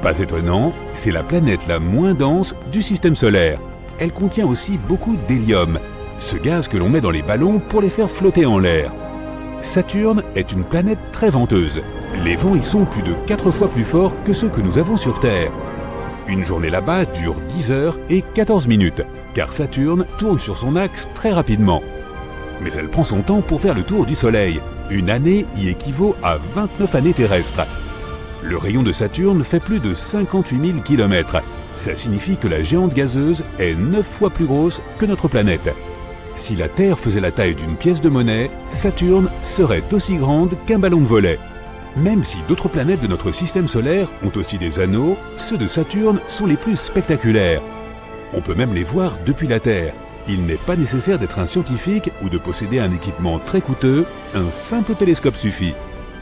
Pas étonnant, c'est la planète la moins dense du système solaire. Elle contient aussi beaucoup d'hélium, ce gaz que l'on met dans les ballons pour les faire flotter en l'air. Saturne est une planète très venteuse. Les vents y sont plus de 4 fois plus forts que ceux que nous avons sur Terre. Une journée là-bas dure 10 heures et 14 minutes, car Saturne tourne sur son axe très rapidement. Mais elle prend son temps pour faire le tour du Soleil. Une année y équivaut à 29 années terrestres. Le rayon de Saturne fait plus de 58 000 km. Ça signifie que la géante gazeuse est 9 fois plus grosse que notre planète. Si la Terre faisait la taille d'une pièce de monnaie, Saturne serait aussi grande qu'un ballon de volley. Même si d'autres planètes de notre système solaire ont aussi des anneaux, ceux de Saturne sont les plus spectaculaires. On peut même les voir depuis la Terre. Il n'est pas nécessaire d'être un scientifique ou de posséder un équipement très coûteux, un simple télescope suffit.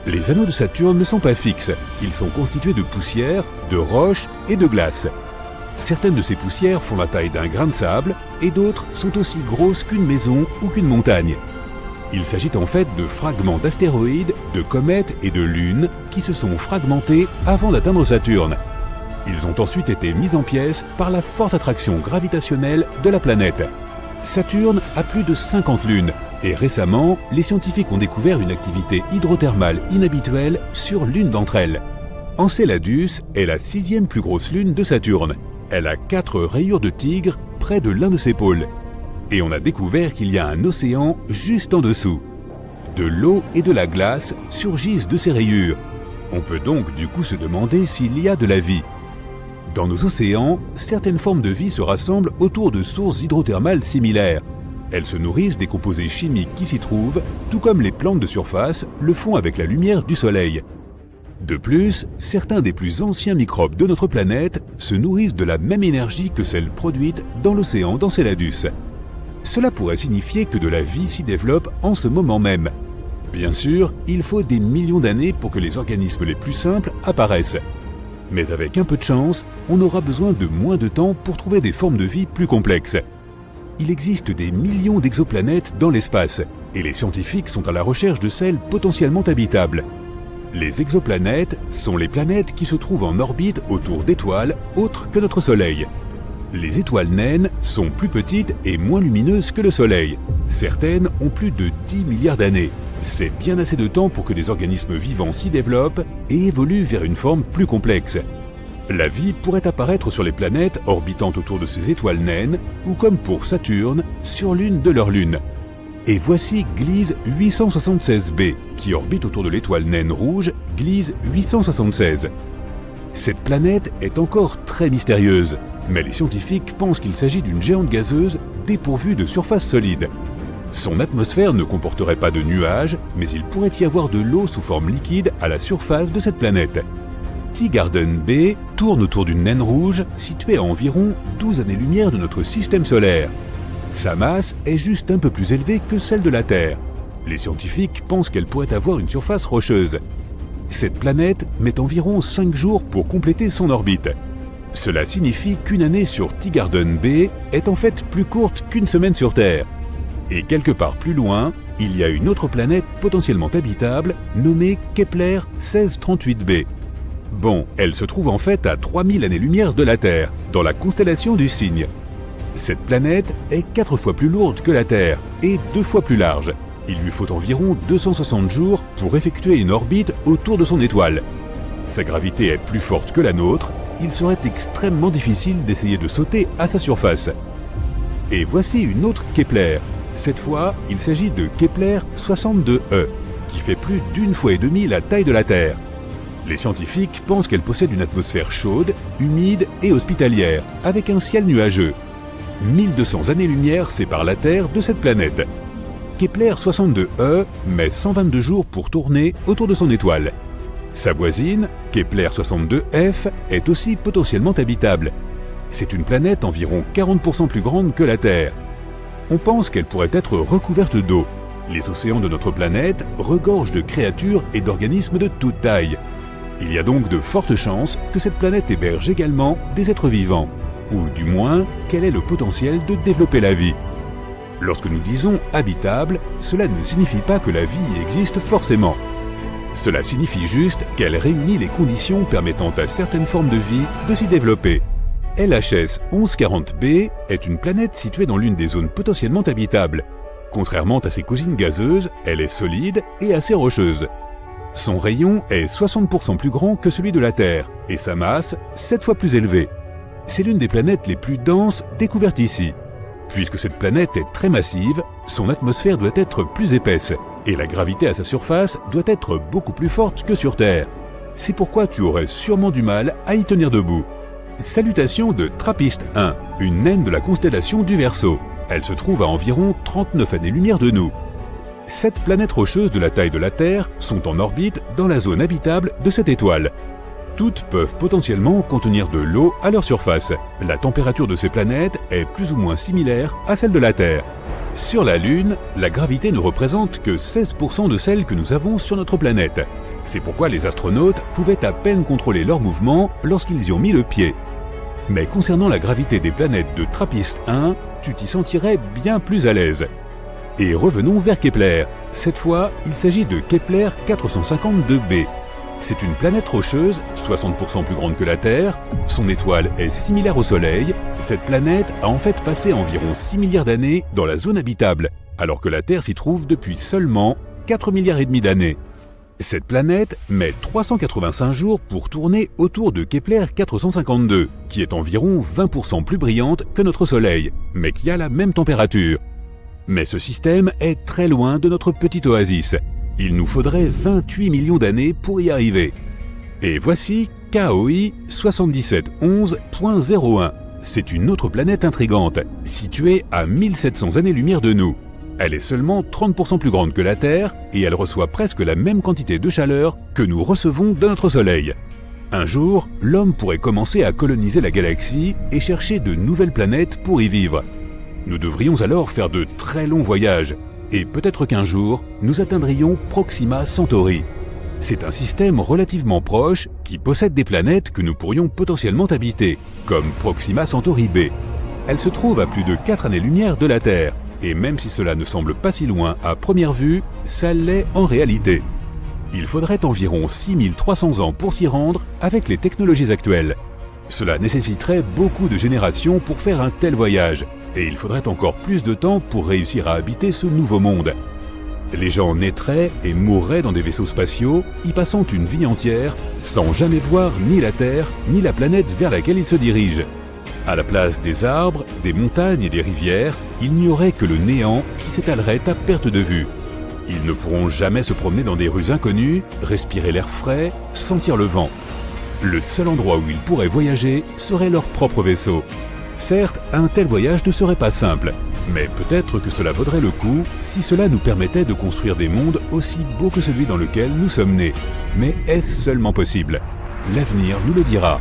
Les anneaux de Saturne ne sont pas fixes, ils sont constitués de poussière, de roches et de glace. Certaines de ces poussières font la taille d'un grain de sable et d'autres sont aussi grosses qu'une maison ou qu'une montagne. Il s'agit en fait de fragments d'astéroïdes, de comètes et de lunes qui se sont fragmentés avant d'atteindre Saturne. Ils ont ensuite été mis en pièces par la forte attraction gravitationnelle de la planète. Saturne a plus de 50 lunes et récemment, les scientifiques ont découvert une activité hydrothermale inhabituelle sur l'une d'entre elles. Enceladus est la 6e plus grosse lune de Saturne. Elle a 4 rayures de tigre près de l'un de ses pôles. Et on a découvert qu'il y a un océan juste en dessous. De l'eau et de la glace surgissent de ces rayures. On peut donc du coup se demander s'il y a de la vie. Dans nos océans, certaines formes de vie se rassemblent autour de sources hydrothermales similaires. Elles se nourrissent des composés chimiques qui s'y trouvent, tout comme les plantes de surface le font avec la lumière du soleil. De plus, certains des plus anciens microbes de notre planète se nourrissent de la même énergie que celle produite dans l'océan d'Enceladus. Cela pourrait signifier que de la vie s'y développe en ce moment même. Bien sûr, il faut des millions d'années pour que les organismes les plus simples apparaissent. Mais avec un peu de chance, on aura besoin de moins de temps pour trouver des formes de vie plus complexes. Il existe des millions d'exoplanètes dans l'espace, et les scientifiques sont à la recherche de celles potentiellement habitables. Les exoplanètes sont les planètes qui se trouvent en orbite autour d'étoiles autres que notre Soleil. Les étoiles naines sont plus petites et moins lumineuses que le Soleil. Certaines ont plus de 10 milliards d'années. C'est bien assez de temps pour que des organismes vivants s'y développent et évoluent vers une forme plus complexe. La vie pourrait apparaître sur les planètes orbitant autour de ces étoiles naines, ou comme pour Saturne, sur l'une de leurs lunes. Et voici Gliese 876b, qui orbite autour de l'étoile naine rouge Gliese 876. Cette planète est encore très mystérieuse, mais les scientifiques pensent qu'il s'agit d'une géante gazeuse dépourvue de surface solide. Son atmosphère ne comporterait pas de nuages, mais il pourrait y avoir de l'eau sous forme liquide à la surface de cette planète. Teegarden B tourne autour d'une naine rouge située à environ 12 années-lumière de notre système solaire. Sa masse est juste un peu plus élevée que celle de la Terre. Les scientifiques pensent qu'elle pourrait avoir une surface rocheuse. Cette planète met environ 5 jours pour compléter son orbite. Cela signifie qu'une année sur Teegarden B est en fait plus courte qu'une semaine sur Terre. Et quelque part plus loin, il y a une autre planète potentiellement habitable nommée Kepler 1638b. Bon, elle se trouve en fait à 3000 années-lumière de la Terre, dans la constellation du Cygne. Cette planète est 4 fois plus lourde que la Terre et 2 fois plus large. Il lui faut environ 260 jours pour effectuer une orbite autour de son étoile. Sa gravité est plus forte que la nôtre, il serait extrêmement difficile d'essayer de sauter à sa surface. Et voici une autre Kepler. Cette fois, il s'agit de Kepler 62e, qui fait plus d'une fois et demie la taille de la Terre. Les scientifiques pensent qu'elle possède une atmosphère chaude, humide et hospitalière, avec un ciel nuageux. 1200 années-lumière séparent la Terre de cette planète. Kepler 62e met 122 jours pour tourner autour de son étoile. Sa voisine, Kepler 62f, est aussi potentiellement habitable. C'est une planète environ 40% plus grande que la Terre. On pense qu'elle pourrait être recouverte d'eau. Les océans de notre planète regorgent de créatures et d'organismes de toute taille. Il y a donc de fortes chances que cette planète héberge également des êtres vivants, ou du moins qu'elle ait le potentiel de développer la vie. Lorsque nous disons habitable, cela ne signifie pas que la vie y existe forcément. Cela signifie juste qu'elle réunit les conditions permettant à certaines formes de vie de s'y développer. LHS 1140b est une planète située dans l'une des zones potentiellement habitables. Contrairement à ses cousines gazeuses, elle est solide et assez rocheuse. Son rayon est 60% plus grand que celui de la Terre et sa masse 7 fois plus élevée. C'est l'une des planètes les plus denses découvertes ici. Puisque cette planète est très massive, son atmosphère doit être plus épaisse et la gravité à sa surface doit être beaucoup plus forte que sur Terre. C'est pourquoi tu aurais sûrement du mal à y tenir debout. Salutations de TRAPPIST-1, une naine de la constellation du Verseau. Elle se trouve à environ 39 années-lumière de nous. 7 planètes rocheuses de la taille de la Terre sont en orbite dans la zone habitable de cette étoile. Toutes peuvent potentiellement contenir de l'eau à leur surface. La température de ces planètes est plus ou moins similaire à celle de la Terre. Sur la Lune, la gravité ne représente que 16% de celle que nous avons sur notre planète. C'est pourquoi les astronautes pouvaient à peine contrôler leur mouvement lorsqu'ils y ont mis le pied. Mais concernant la gravité des planètes de TRAPPIST-1, tu t'y sentirais bien plus à l'aise. Et revenons vers Kepler. Cette fois, il s'agit de Kepler 452b. C'est une planète rocheuse, 60% plus grande que la Terre. Son étoile est similaire au Soleil. Cette planète a en fait passé environ 6 milliards d'années dans la zone habitable, alors que la Terre s'y trouve depuis seulement 4 milliards et demi d'années. Cette planète met 385 jours pour tourner autour de Kepler 452, qui est environ 20% plus brillante que notre Soleil, mais qui a la même température. Mais ce système est très loin de notre petite oasis. Il nous faudrait 28 millions d'années pour y arriver. Et voici KOI 7711.01. C'est une autre planète intrigante, située à 1700 années-lumière de nous. Elle est seulement 30% plus grande que la Terre et elle reçoit presque la même quantité de chaleur que nous recevons de notre Soleil. Un jour, l'homme pourrait commencer à coloniser la galaxie et chercher de nouvelles planètes pour y vivre. Nous devrions alors faire de très longs voyages et peut-être qu'un jour, nous atteindrions Proxima Centauri. C'est un système relativement proche qui possède des planètes que nous pourrions potentiellement habiter, comme Proxima Centauri b. Elle se trouve à plus de 4 années-lumière de la Terre. Et même si cela ne semble pas si loin à première vue, ça l'est en réalité. Il faudrait environ 6300 ans pour s'y rendre avec les technologies actuelles. Cela nécessiterait beaucoup de générations pour faire un tel voyage, et il faudrait encore plus de temps pour réussir à habiter ce nouveau monde. Les gens naîtraient et mourraient dans des vaisseaux spatiaux, y passant une vie entière, sans jamais voir ni la Terre, ni la planète vers laquelle ils se dirigent. À la place des arbres, des montagnes et des rivières, il n'y aurait que le néant qui s'étalerait à perte de vue. Ils ne pourront jamais se promener dans des rues inconnues, respirer l'air frais, sentir le vent. Le seul endroit où ils pourraient voyager serait leur propre vaisseau. Certes, un tel voyage ne serait pas simple, mais peut-être que cela vaudrait le coup si cela nous permettait de construire des mondes aussi beaux que celui dans lequel nous sommes nés. Mais est-ce seulement possible? L'avenir nous le dira.